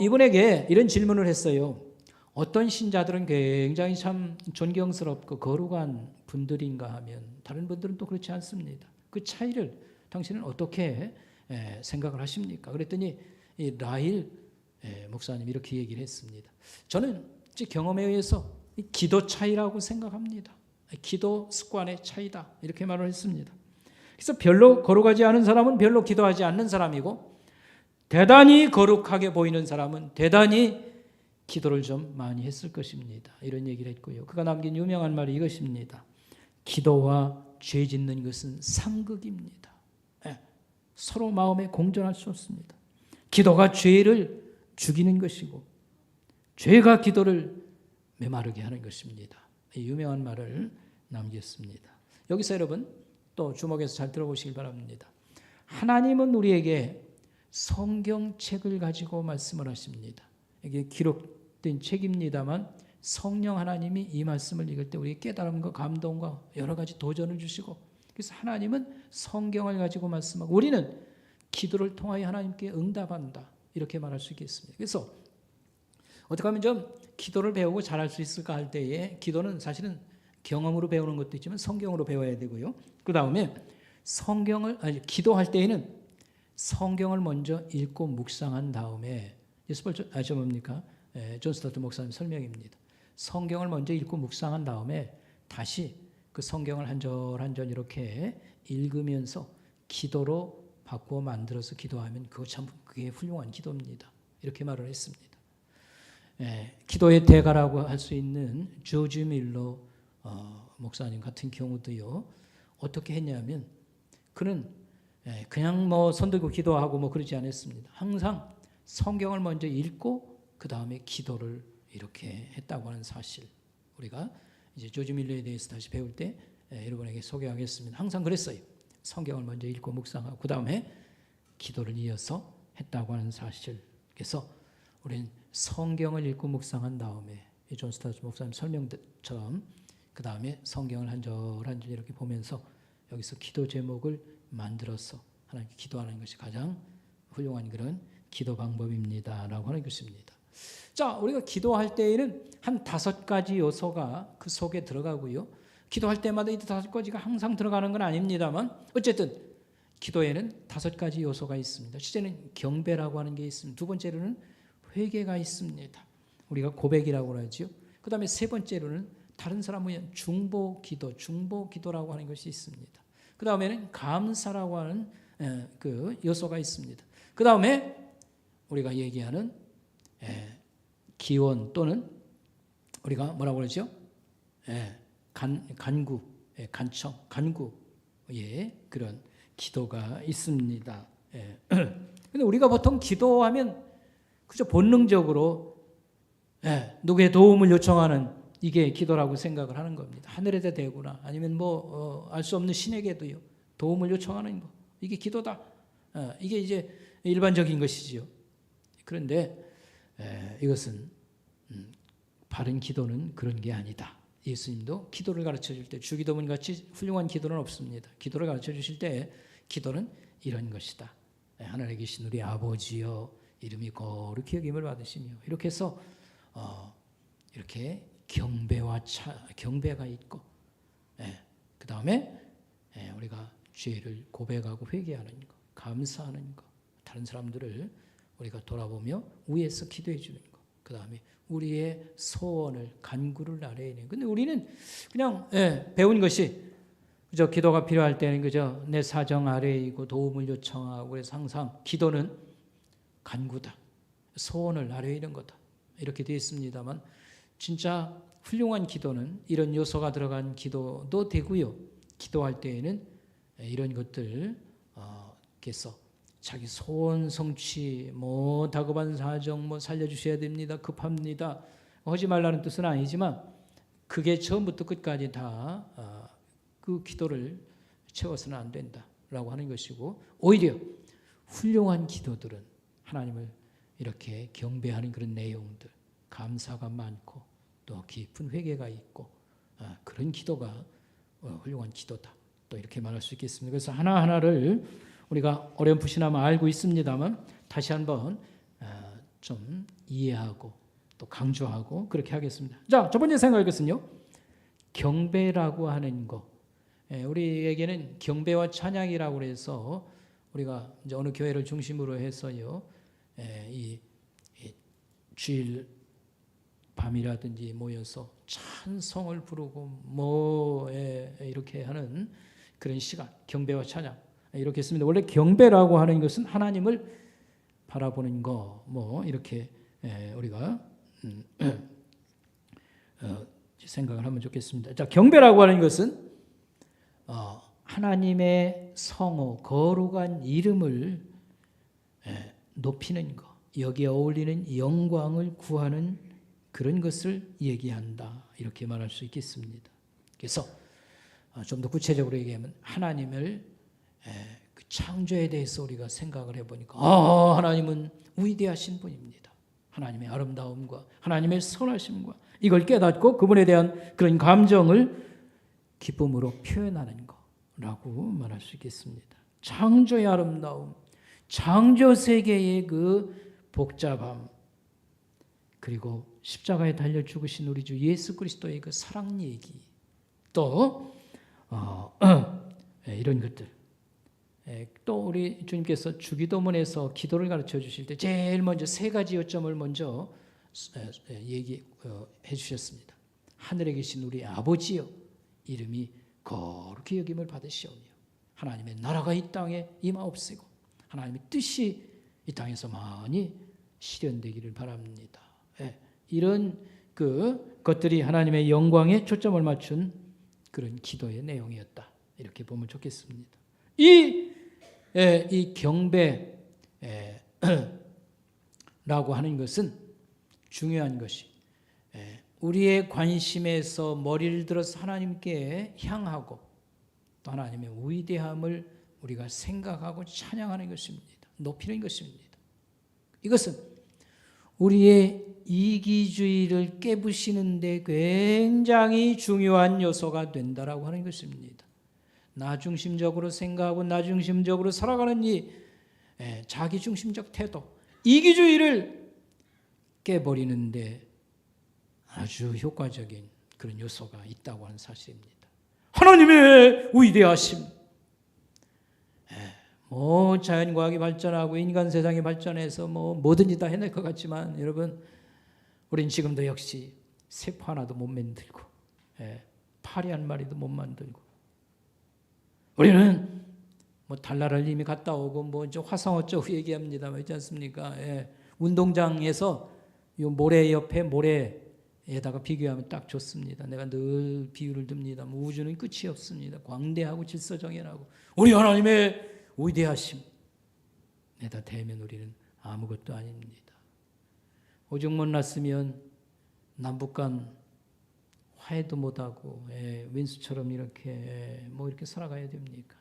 이분에게 이런 질문을 했어요. 어떤 신자들은 굉장히 참 존경스럽고 거룩한 분들인가 하면 다른 분들은 또 그렇지 않습니다. 그 차이를 당신은 어떻게 생각을 하십니까? 그랬더니 이 라일 목사님이 이렇게 얘기를 했습니다. 저는 제 경험에 의해서 기도 차이라고 생각합니다. 기도 습관의 차이다 이렇게 말을 했습니다. 그래서 별로 거룩하지 않은 사람은 별로 기도하지 않는 사람이고 대단히 거룩하게 보이는 사람은 대단히 기도를 좀 많이 했을 것입니다. 이런 얘기를 했고요. 그가 남긴 유명한 말이 이것입니다. 기도와 죄 짓는 것은 상극입니다. 서로 마음에 공존할 수 없습니다. 기도가 죄를 죽이는 것이고 죄가 기도를 메마르게 하는 것입니다. 이 유명한 말을 남겼습니다. 여기서 여러분 또 주목해서 잘 들어보시길 바랍니다. 하나님은 우리에게 성경책을 가지고 말씀을 하십니다. 이게 기록된 책입니다만 성령 하나님이 이 말씀을 읽을 때 우리에게 깨달음과 감동과 여러 가지 도전을 주시고 그래서 하나님은 성경을 가지고 말씀하고 우리는 기도를 통하여 하나님께 응답한다 이렇게 말할 수 있겠습니다. 그래서 어떻게 하면 좀 기도를 배우고 잘할 수 있을까 할 때에 기도는 사실은 경험으로 배우는 것도 있지만 성경으로 배워야 되고요. 그 다음에 기도할 때에는 성경을 먼저 읽고 묵상한 다음에 저 뭡니까? 존 스타트 목사님 설명입니다. 성경을 먼저 읽고 묵상한 다음에 다시 그 성경을 한 절 한 절 이렇게 읽으면서 기도로 바꾸어 만들어서 기도하면 그게 훌륭한 기도입니다. 이렇게 말을 했습니다. 기도의 대가라고 할 수 있는 조지 밀러 목사님 같은 경우도요. 어떻게 했냐면 그는 그냥 손 들고 기도하고 그러지 않았습니다. 항상 성경을 먼저 읽고 그 다음에 기도를 이렇게 했다고 하는 사실 우리가 이제 조지 밀러에 대해서 다시 배울 때 여러분에게 소개하겠습니다. 항상 그랬어요. 성경을 먼저 읽고 묵상하고 그 다음에 기도를 이어서 했다고 하는 사실. 그래서 우리는 성경을 읽고 묵상한 다음에 존 스타트 목사님 설명처럼 그 다음에 성경을 한 절 한 절 이렇게 보면서 여기서 기도 제목을 만들어서 하나님께 기도하는 것이 가장 훌륭한 그런 기도 방법입니다라고 하는 것입니다. 자, 우리가 기도할 때에는 한 5가지 요소가 그 속에 들어가고요. 기도할 때마다 이 5가지가 항상 들어가는 건 아닙니다만 어쨌든 기도에는 5가지 요소가 있습니다. 첫째는 경배라고 하는 게 있습니다. 두 번째로는 회개가 있습니다. 우리가 고백이라고 하죠. 그 다음에 세 번째로는 다른 사람을 위한 중보기도라고 하는 것이 있습니다. 그 다음에는 감사라고 하는 그 요소가 있습니다. 그 다음에 우리가 얘기하는 기원 또는 우리가 뭐라고 그러죠? 간구, 간청, 간구의 그런 기도가 있습니다. 근데 우리가 보통 기도하면 그저 본능적으로 누구의 도움을 요청하는 이게 기도라고 생각을 하는 겁니다. 하늘에다 대구나 아니면 알 수 없는 신에게도요 도움을 요청하는 거 이게 기도다. 이게 이제 일반적인 것이지요. 그런데 이것은 바른 기도는 그런 게 아니다. 예수님도 기도를 가르쳐 줄 때 주기도문 같이 훌륭한 기도는 없습니다. 기도를 가르쳐 주실 때 기도는 이런 것이다. 하늘에 계신 우리 아버지여 이름이 거룩히 여김을 받으시며 이렇게 해서 이렇게 경배가 있고 그 다음에 우리가 죄를 고백하고 회개하는 것, 감사하는 것, 다른 사람들을 우리가 돌아보며 위에서 기도해 주는 것, 그 다음에 우리의 소원을 간구를 아뢰는. 근데 우리는 그냥 배운 것이 그저 기도가 필요할 때는 그저 내 사정 아뢰이고 도움을 요청하고 그래서 항상 기도는 간구다, 소원을 아뢰이는 거다 이렇게 되어 있습니다만 진짜 훌륭한 기도는 이런 요소가 들어간 기도도 되고요. 기도할 때에는 이런 것들 께서 자기 소원 성취, 뭐 다급한 사정, 뭐 살려주셔야 됩니다, 급합니다, 하지 말라는 뜻은 아니지만 그게 처음부터 끝까지 다 그 기도를 채워서는 안 된다라고 하는 것이고, 오히려 훌륭한 기도들은 하나님을 이렇게 경배하는 그런 내용들, 감사가 많고 또 깊은 회개가 있고 그런 기도가 훌륭한 기도다, 또 이렇게 말할 수 있겠습니다. 그래서 하나하나를 우리가 어렴풋이나마 알고 있습니다만 다시 한번 좀 이해하고 또 강조하고 그렇게 하겠습니다. 자, 첫 번째 생각할 것은요, 경배라고 하는 것. 우리에게는 경배와 찬양이라고 해서 우리가 이제 어느 교회를 중심으로 해서요, 이 주일 밤이라든지 모여서 찬송을 부르고 이렇게 하는 그런 시간, 경배와 찬양 이렇게 했습니다. 원래 경배라고 하는 것은 하나님을 바라보는 거, 이렇게 우리가 생각을 하면 좋겠습니다. 자, 경배라고 하는 것은 하나님의 성호, 거룩한 이름을 높이는 것, 여기에 어울리는 영광을 구하는 그런 것을 얘기한다, 이렇게 말할 수 있겠습니다. 그래서 좀 더 구체적으로 얘기하면 하나님을 그 창조에 대해서 우리가 생각을 해보니까 하나님은 위대하신 분입니다. 하나님의 아름다움과 하나님의 선하심과 이걸 깨닫고 그분에 대한 그런 감정을 기쁨으로 표현하는 거라고 말할 수 있겠습니다. 창조의 아름다움, 창조 세계의 그 복잡함, 그리고 십자가에 달려 죽으신 우리 주 예수 그리스도의 그 사랑 얘기, 또 이런 것들, 또 우리 주님께서 주기도문에서 기도를 가르쳐 주실 때 제일 먼저 세 가지 요점을 먼저 얘기해 주셨습니다. 하늘에 계신 우리 아버지여, 이름이 거룩히 여김을 받으시오며 하나님의 나라가 이 땅에 임하옵시고 하나님의 뜻이 이 땅에서 많이 실현되기를 바랍니다. 이런 그 것들이 하나님의 영광에 초점을 맞춘 그런 기도의 내용이었다, 이렇게 보면 좋겠습니다. 이 경배라고 하는 것은 중요한 것이, 우리의 관심에서 머리를 들어서 하나님께 향하고 또 하나님의 위대함을 우리가 생각하고 찬양하는 것입니다. 높이는 것입니다. 이것은 우리의 이기주의를 깨부시는데 굉장히 중요한 요소가 된다라고 하는 것입니다. 나중심적으로 생각하고 나중심적으로 살아가는 이 자기중심적 태도, 이기주의를 깨버리는데 아주 효과적인 그런 요소가 있다고 하는 사실입니다. 하나님의 위대하심, 자연과학이 발전하고 인간 세상이 발전해서 뭐든지 다 해낼 것 같지만 여러분, 우린 지금도 역시 세포 하나도 못 만들고 파리 한 마리도 못 만들고, 우리는 달나라를 이미 갔다 오고 화성 어쩌고 얘기합니다만 있지 않습니까? 운동장에서 요 모래 옆에 모래에다가 비교하면 딱 좋습니다. 내가 늘 비유를 듭니다. 우주는 끝이 없습니다. 광대하고 질서정연하고 우리 하나님의 위대하심에다 대면 우리는 아무것도 아닙니다. 오죽 못났으면 남북 간 화해도 못하고 윈수처럼 이렇게 이렇게 살아가야 됩니까?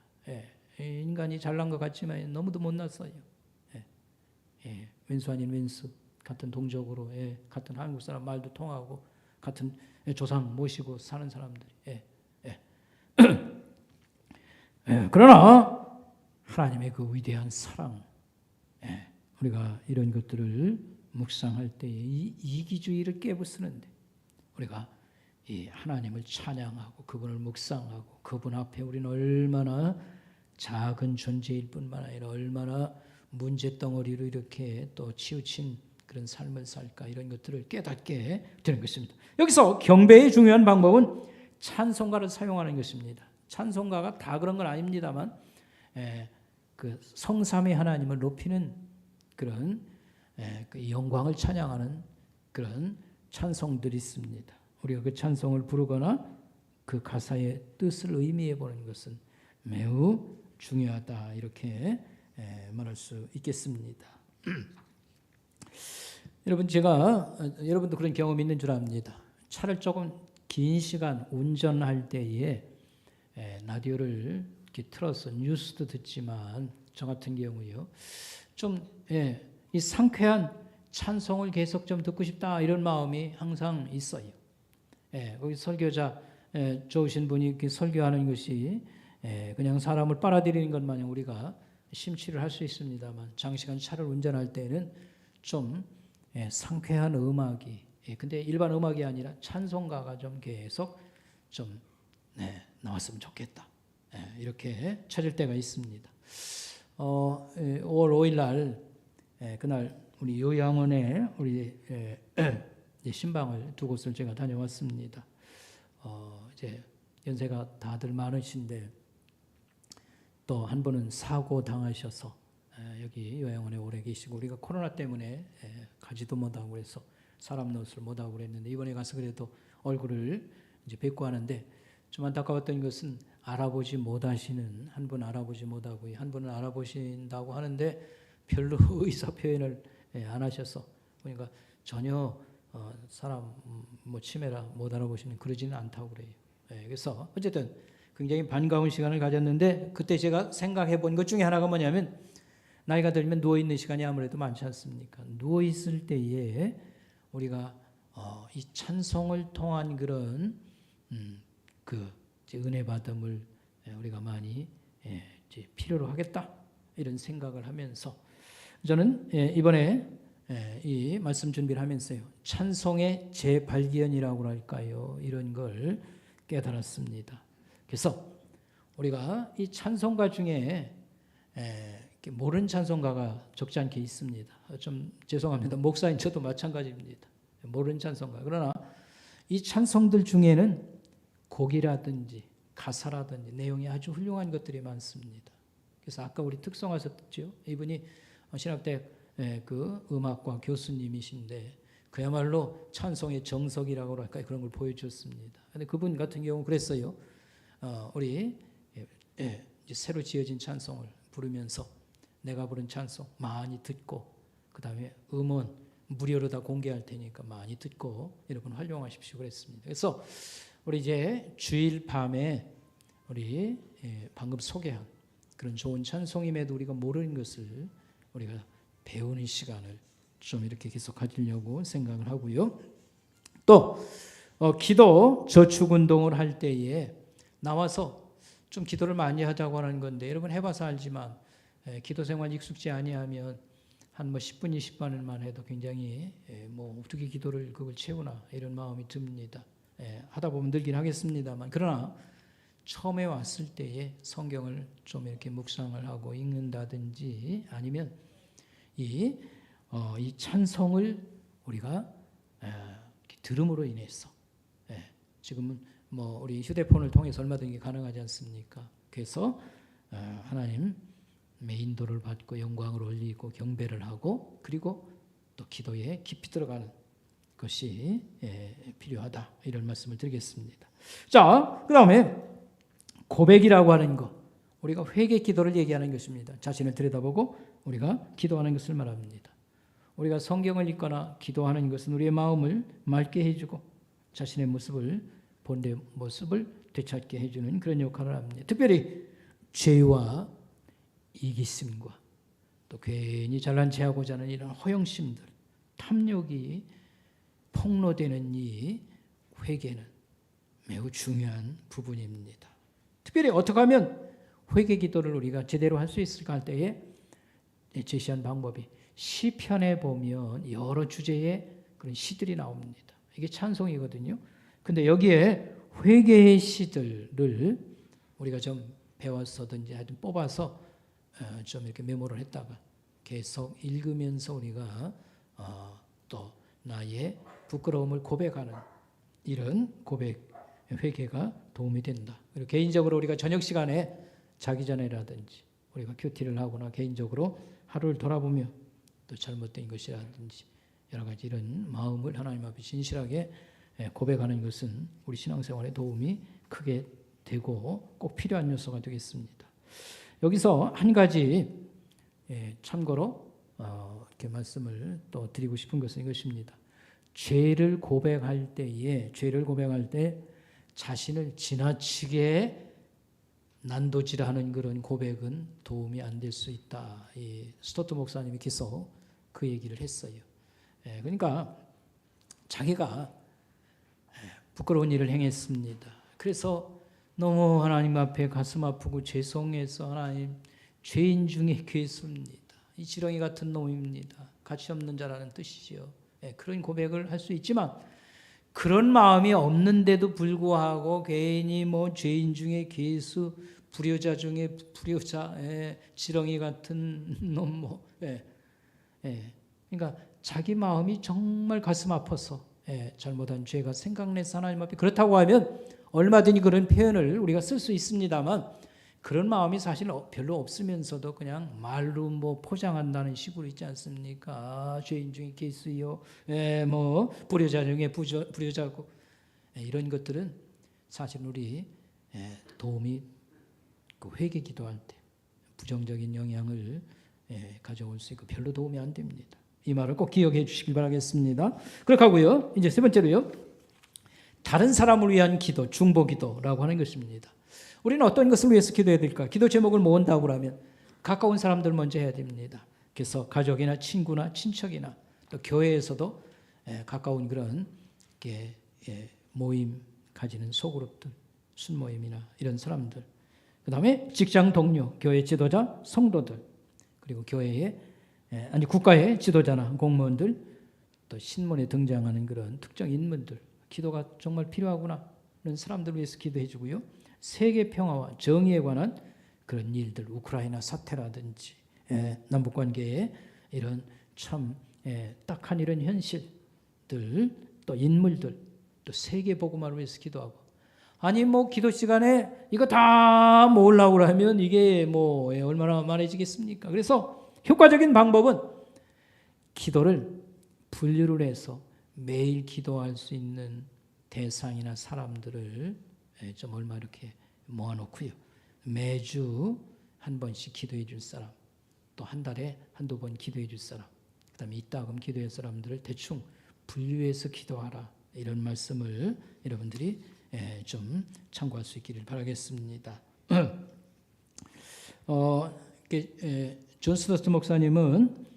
인간이 잘난 것 같지만 너무도 못났어요. 윈수 아닌 윈수, 같은 동족으로 같은 한국 사람 말도 통하고 같은 조상 모시고 사는 사람들이 그러나 하나님의 그 위대한 사랑, 우리가 이런 것들을 묵상할 때에 이 이기주의를 깨부수는데 우리가 이 하나님을 찬양하고 그분을 묵상하고 그분 앞에 우리는 얼마나 작은 존재일 뿐만 아니라 얼마나 문제덩어리로 이렇게 또 치우친 그런 삶을 살까, 이런 것들을 깨닫게 되는 것입니다. 여기서 경배의 중요한 방법은 찬송가를 사용하는 것입니다. 찬송가가 다 그런 건 아닙니다만 그 성삼위 하나님을 높이는 그런 그 영광을 찬양하는 그런 찬송들이 있습니다. 우리가 그 찬송을 부르거나 그 가사의 뜻을 의미해 보는 것은 매우 중요하다, 이렇게 말할 수 있겠습니다. 여러분, 제가 여러분도 그런 경험이 있는 줄 압니다. 차를 조금 긴 시간 운전할 때에 라디오를 이렇게 틀어서 뉴스도 듣지만 저 같은 경우요, 좀 이 상쾌한 찬송을 계속 좀 듣고 싶다 이런 마음이 항상 있어요. 거기 설교자 좋으신 분이 이렇게 설교하는 것이 그냥 사람을 빨아들이는 것 마냥 우리가 심취를 할 수 있습니다만, 장시간 차를 운전할 때는 좀 상쾌한 음악이, 근데 일반 음악이 아니라 찬송가가 좀 계속 좀 나왔으면 좋겠다, 이렇게 찾을 때가 있습니다. 5월 5일 날 그날 우리 요양원에 우리 신방을 두 곳을 제가 다녀왔습니다. 이제 연세가 다들 많으신데 또 한 분은 사고 당하셔서 여기 요양원에 오래 계시고, 우리가 코로나 때문에 가지도 못하고 그래서 사람 노릇을 못하고 그랬는데, 이번에 가서 그래도 얼굴을 이제 뵙고 하는데, 좀 안타까웠던 것은 알아보지 못하시는 한 분, 알아보지 못하고 한 분은 알아보신다고 하는데 별로 의사 표현을 안 하셔서, 그러니까 전혀 사람 뭐 치매라 못 알아보시는 그러지는 않다고 그래요. 그래서 어쨌든 굉장히 반가운 시간을 가졌는데, 그때 제가 생각해 본 것 중에 하나가 뭐냐면, 나이가 들면 누워 있는 시간이 아무래도 많지 않습니까? 누워 있을 때에 우리가 이 찬송을 통한 그런 그 은혜 받음을 우리가 많이 이제 필요로 하겠다, 이런 생각을 하면서 저는 이번에 이 말씀 준비를 하면서요, 찬송의 재발견이라고 할까요, 이런 걸 깨달았습니다. 그래서 우리가 이 찬송가 중에 모르는 찬송가가 적지 않게 있습니다. 좀 죄송합니다. 목사인 저도 마찬가지입니다. 모르는 찬송가. 그러나 이 찬송들 중에는 곡이라든지 가사라든지 내용이 아주 훌륭한 것들이 많습니다. 그래서 아까 우리 특성화서 듣죠. 이분이 신학대 그 음악과 교수님이신데 그야말로 찬송의 정석이라고 할까요? 그런 걸 보여주었습니다. 근데 그분 같은 경우 그랬어요. 우리 이제 새로 지어진 찬송을 부르면서 내가 부른 찬송 많이 듣고, 그 다음에 음원 무료로 다 공개할 테니까 많이 듣고 여러분 활용하십시오 그랬습니다. 그래서 우리 이제 주일 밤에 우리 방금 소개한 그런 좋은 찬송임에도 우리가 모르는 것을 우리가 배우는 시간을 좀 이렇게 계속 가지려고 생각을 하고요. 또 기도 저축 운동을 할 때에 나와서 좀 기도를 많이 하자고 하는 건데, 여러분 해봐서 알지만 기도 생활 익숙지 아니하면 한 10분 20분만 해도 굉장히 뭐 어떻게 기도를 그걸 채우나 이런 마음이 듭니다. 하다 보면 늘긴 하겠습니다만, 그러나 처음에 왔을 때에 성경을 좀 이렇게 묵상을 하고 읽는다든지, 아니면 이 찬송을 우리가 들음으로 인해서, 지금은 뭐 우리 휴대폰을 통해서 얼마든지 가능하지 않습니까? 그래서 하나님의 인도를 받고 영광을 올리고 경배를 하고, 그리고 또 기도에 깊이 들어가는 것이 필요하다, 이런 말씀을 드리겠습니다. 자, 그 다음에 고백이라고 하는 것, 우리가 회개 기도를 얘기하는 것입니다. 자신을 들여다보고 우리가 기도하는 것을 말합니다. 우리가 성경을 읽거나 기도하는 것은 우리의 마음을 맑게 해주고 자신의 모습을, 본래 모습을 되찾게 해주는 그런 역할을 합니다. 특별히 죄와 이기심과 또 괜히 잘난 체하고자 하는 이런 허영심들, 탐욕이 폭로되는 이 회개는 매우 중요한 부분입니다. 특별히 어떻게 하면 회개 기도를 우리가 제대로 할 수 있을까 할 때에 제시한 방법이, 시편에 보면 여러 주제의 그런 시들이 나옵니다. 이게 찬송이거든요. 근데 여기에 회개의 시들을 우리가 좀 배웠어든지 하여튼 뽑아서 좀 이렇게 메모를 했다가 계속 읽으면서 우리가 또 나의 부끄러움을 고백하는 이런 고백, 회개가 도움이 된다. 그리고 개인적으로 우리가 저녁 시간에 자기 전에라든지 우리가 큐티를 하거나 개인적으로 하루를 돌아보며 또 잘못된 것이라든지 여러 가지 이런 마음을 하나님 앞에 진실하게 고백하는 것은 우리 신앙생활에 도움이 크게 되고 꼭 필요한 요소가 되겠습니다. 여기서 한 가지 참고로 이렇게 말씀을 또 드리고 싶은 것은 이것입니다. 죄를 고백할 때 자신을 지나치게 난도질하는 그런 고백은 도움이 안 될 수 있다. 이 스토트 목사님이 계속 그 얘기를 했어요. 그러니까 자기가 부끄러운 일을 행했습니다. 그래서 너무 하나님 앞에 가슴 아프고 죄송해서 하나님 죄인 중에 괴수입니다. 이 지렁이 같은 놈입니다. 가치 없는 자라는 뜻이지요. 그런 고백을 할 수 있지만 그런 마음이 없는데도 불구하고 괜히 뭐 죄인 중에 괴수, 불효자 중에 불효자, 지렁이 같은 놈 그러니까 자기 마음이 정말 가슴 아파서 잘못한 죄가 생각나서 하나님 앞에 그렇다고 하면 얼마든지 그런 표현을 우리가 쓸 수 있습니다만 그런 마음이 사실 별로 없으면서도 그냥 말로 뭐 포장한다는 식으로 있지 않습니까? 죄인 중에 괴수요, 뭐 불효자 중에 불효자고 이런 것들은 사실 우리 도움이 그 회개 기도할 때 부정적인 영향을 가져올 수 있고 별로 도움이 안 됩니다. 이 말을 꼭 기억해 주시길 바라겠습니다. 그렇게 하고요. 이제 세 번째로요. 다른 사람을 위한 기도, 중보 기도라고 하는 것입니다. 우리는 어떤 것을 위해서 기도해야 될까? 기도 제목을 모은다고 하면 가까운 사람들 먼저 해야 됩니다. 그래서 가족이나 친구나 친척이나 또 교회에서도 가까운 그런 모임 가지는 소그룹들, 순모임이나 이런 사람들, 그 다음에 직장 동료, 교회 지도자, 성도들, 그리고 교회의 국가의 지도자나 공무원들, 또 신문에 등장하는 그런 특정 인물들, 기도가 정말 필요하구나 그런 사람들을 위해서 기도해 주고요. 세계 평화와 정의에 관한 그런 일들, 우크라이나 사태라든지 남북관계의 이런 참 딱한 이런 현실들, 또 인물들, 또 세계 복음화를 위해서 기도하고, 아니 뭐 기도 시간에 이거 다 모으려고 하면 이게 뭐 얼마나 많아지겠습니까? 그래서 효과적인 방법은 기도를 분류를 해서 매일 기도할 수 있는 대상이나 사람들을 좀 얼마 이렇게 모아놓고요. 매주 한 번씩 기도해 줄 사람, 또 한 달에 한두 번 기도해 줄 사람, 그 다음에 이따금 기도할 사람들을 대충 분류해서 기도하라. 이런 말씀을 여러분들이 좀 참고할 수 있기를 바라겠습니다. 존 스토트 목사님은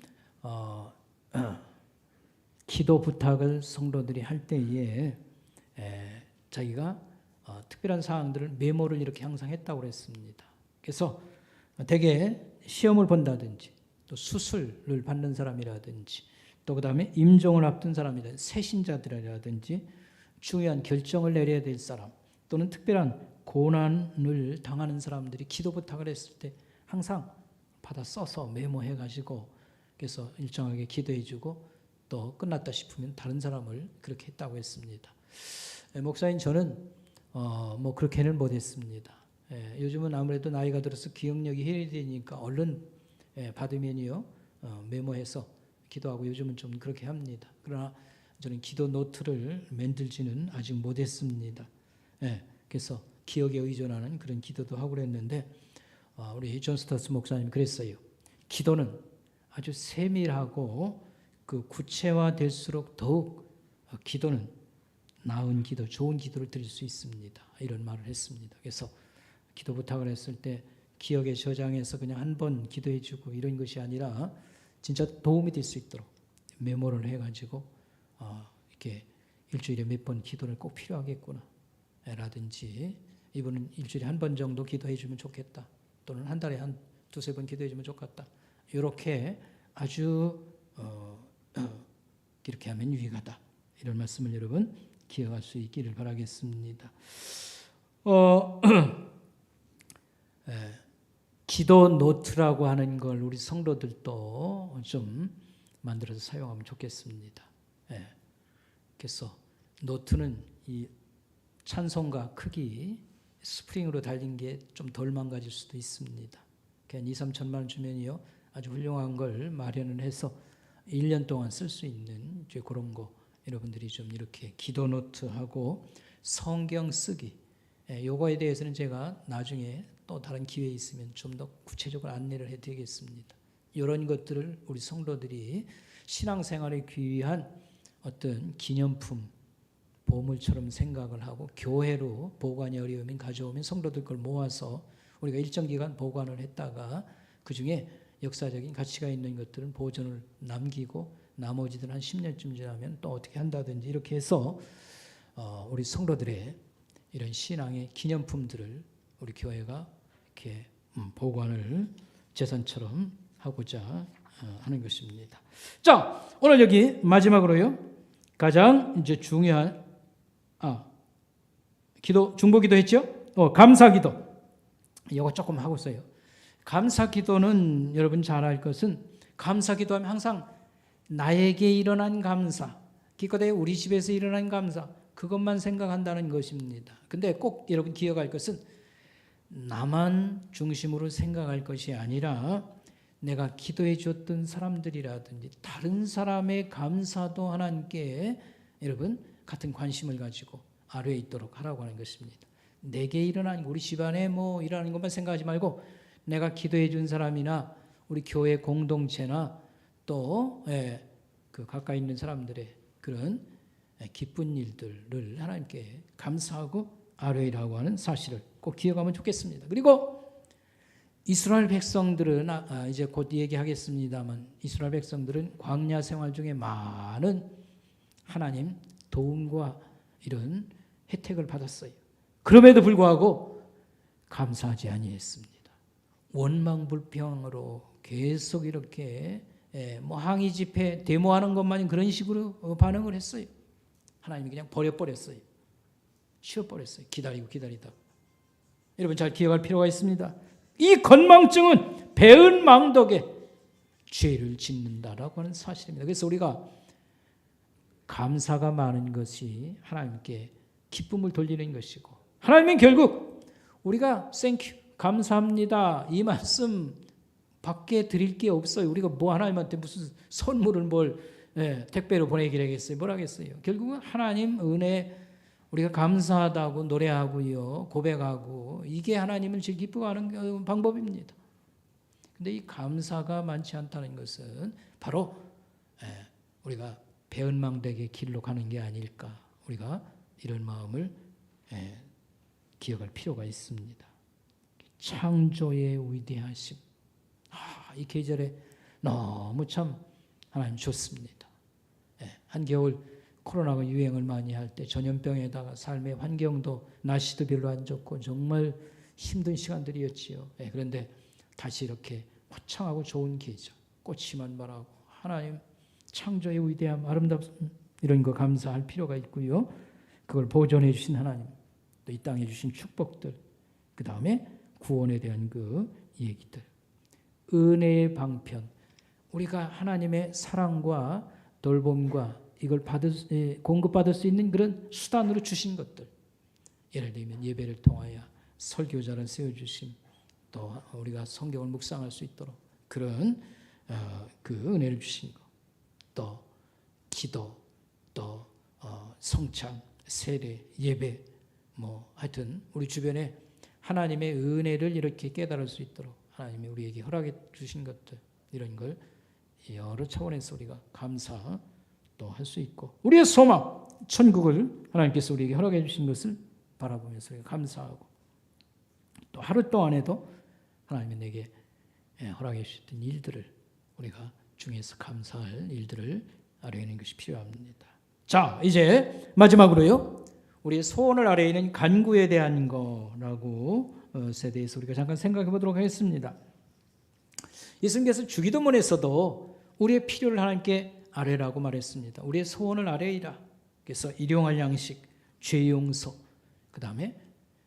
기도 부탁을 성도들이 할 때에 자기가 특별한 사항들을 메모를 이렇게 항상 했다고 그랬습니다. 그래서 대개 시험을 본다든지 또 수술을 받는 사람이라든지 또 그 다음에 임종을 앞둔 사람이라든지 새신자들이라든지 중요한 결정을 내려야 될 사람 또는 특별한 고난을 당하는 사람들이 기도 부탁을 했을 때 항상 받아 써서 메모해 가지고 그래서 일정하게 기도해 주고 또 끝났다 싶으면 다른 사람을 그렇게 했다고 했습니다. 목사인 저는 뭐 그렇게는 못했습니다. 요즘은 아무래도 나이가 들어서 기억력이 해이되니까 얼른 받으면요 메모해서 기도하고 요즘은 좀 그렇게 합니다. 그러나 저는 기도 노트를 만들지는 아직 못했습니다. 그래서 기억에 의존하는 그런 기도도 하고 그랬는데 우리 존 스토트 목사님이 그랬어요. 기도는 아주 세밀하고 그 구체화될수록 더욱 기도는 나은 기도, 좋은 기도를 드릴 수 있습니다. 이런 말을 했습니다. 그래서 기도 부탁을 했을 때 기억에 저장해서 그냥 한 번 기도해 주고 이런 것이 아니라 진짜 도움이 될 수 있도록 메모를 해가지고 이렇게 일주일에 몇 번 기도를 꼭 필요하겠구나 라든지 이분은 일주일에 한 번 정도 기도해 주면 좋겠다 또는 한 달에 한 두세 번 기도해 주면 좋겠다 이렇게 아주 이렇게 하면 유익하다 이런 말씀을 여러분 기억할 수 있기를 바라겠습니다. 기도 노트라고 하는 걸 우리 성도들도 좀 만들어서 사용하면 좋겠습니다. 그래서 노트는 이 찬송가 크기 스프링으로 달린 게 좀 덜 망가질 수도 있습니다. 그냥 2-3천만 원 주면요 아주 훌륭한 걸 마련을 해서 1년 동안 쓸 수 있는 그런 거 여러분들이 좀 이렇게 기도 노트하고 성경 쓰기 요거에 대해서는 제가 나중에 또 다른 기회 있으면 좀 더 구체적으로 안내를 해드리겠습니다. 이런 것들을 우리 성도들이 신앙생활에 귀한 어떤 기념품, 보물처럼 생각을 하고 교회로 보관이 어려우면 가져오면 성도들 걸 모아서 우리가 일정 기간 보관을 했다가 그 중에 역사적인 가치가 있는 것들은 보존을 남기고 나머지들 한 10년쯤 지나면 또 어떻게 한다든지 이렇게 해서 우리 성도들의 이런 신앙의 기념품들을 우리 교회가 이렇게 보관을 재산처럼 하고자 하는 것입니다. 자, 오늘 여기 마지막으로요. 가장 이제 중요한 기도, 중보기도 했죠? 감사기도. 이거 조금 하고 있어요. 감사기도는 여러분 잘 알 것은 감사기도하면 항상 나에게 일어난 감사, 기껏해 우리 집에서 일어난 감사, 그것만 생각한다는 것입니다. 근데 꼭 여러분 기억할 것은 나만 중심으로 생각할 것이 아니라 내가 기도해 주었던 사람들이라든지 다른 사람의 감사도 하나님께 여러분 같은 관심을 가지고 아뢰어 있도록 하라고 하는 것입니다. 내게 일어난 우리 집안에 뭐 일어나는 것만 생각하지 말고 내가 기도해 준 사람이나 우리 교회 공동체나 또 그 가까이 있는 사람들의 그런 기쁜 일들을 하나님께 감사하고 아뢰라고 하는 사실을 꼭 기억하면 좋겠습니다. 그리고 이스라엘 백성들은 이제 곧 얘기하겠습니다만 이스라엘 백성들은 광야 생활 중에 많은 하나님 도움과 이런 혜택을 받았어요. 그럼에도 불구하고 감사하지 아니했습니다. 원망불평으로 계속 이렇게 뭐 항의 집회 데모하는 것만 그런 식으로 반응을 했어요. 하나님이 그냥 버려버렸어요. 쉬어버렸어요. 기다리다. 여러분 잘 기억할 필요가 있습니다. 이 건망증은 배은망덕에 죄를 짓는다라고 하는 사실입니다. 그래서 우리가 감사가 많은 것이 하나님께 기쁨을 돌리는 것이고 하나님은 결국 우리가 땡큐 감사합니다 이 말씀 밖에 드릴 게 없어요. 우리가 뭐 하나님한테 무슨 선물을 택배로 보내기를 하겠어요. 뭘 하겠어요. 결국은 하나님 은혜 우리가 감사하다고 노래하고요. 고백하고 이게 하나님을 제일 기뻐하는 방법입니다. 근데 이 감사가 많지 않다는 것은 바로 우리가 배은망덕의 길로 가는 게 아닐까. 우리가 이런 마음을 기억할 필요가 있습니다. 창조의 위대하심. 이 계절에 너무 참 하나님 좋습니다. 한겨울 코로나가 유행을 많이 할 때 전염병에다가 삶의 환경도 날씨도 별로 안 좋고 정말 힘든 시간들이었지요. 그런데 다시 이렇게 화창하고 좋은 계절, 꽃이 만발하고 하나님 창조의 위대함, 아름답음 이런 거 감사할 필요가 있고요. 그걸 보존해 주신 하나님, 또 이 땅에 주신 축복들, 그 다음에 구원에 대한 그 얘기들, 은혜의 방편, 우리가 하나님의 사랑과 돌봄과 이걸 공급받을 수 있는 그런 수단으로 주신 것들, 예를 들면 예배를 통하여 설교자를 세워주심, 또 우리가 성경을 묵상할 수 있도록 그런 그 은혜를 주신 것, 또 기도, 또 성찬, 세례, 예배, 뭐 하여튼 우리 주변에 하나님의 은혜를 이렇게 깨달을 수 있도록 하나님이 우리에게 허락해 주신 것들, 이런 걸 여러 차원에서 우리가 감사 또 할 수 있고 우리의 소망, 천국을 하나님께서 우리에게 허락해 주신 것을 바라보면서 감사하고 또 하루 동안에도 하나님이 내게 허락해 주셨던 일들을 우리가 중에서 감사할 일들을 아뢰는 것이 필요합니다. 자, 이제 마지막으로요. 우리의 소원을 아뢰는 간구에 대한 거라고 세대에서 우리가 잠깐 생각해 보도록 하겠습니다. 예수님께서 주기도문에서도 우리의 필요를 하나님께 아뢰라고 말했습니다. 우리의 소원을 아뢰이라. 그래서 일용할 양식, 죄 용서, 그 다음에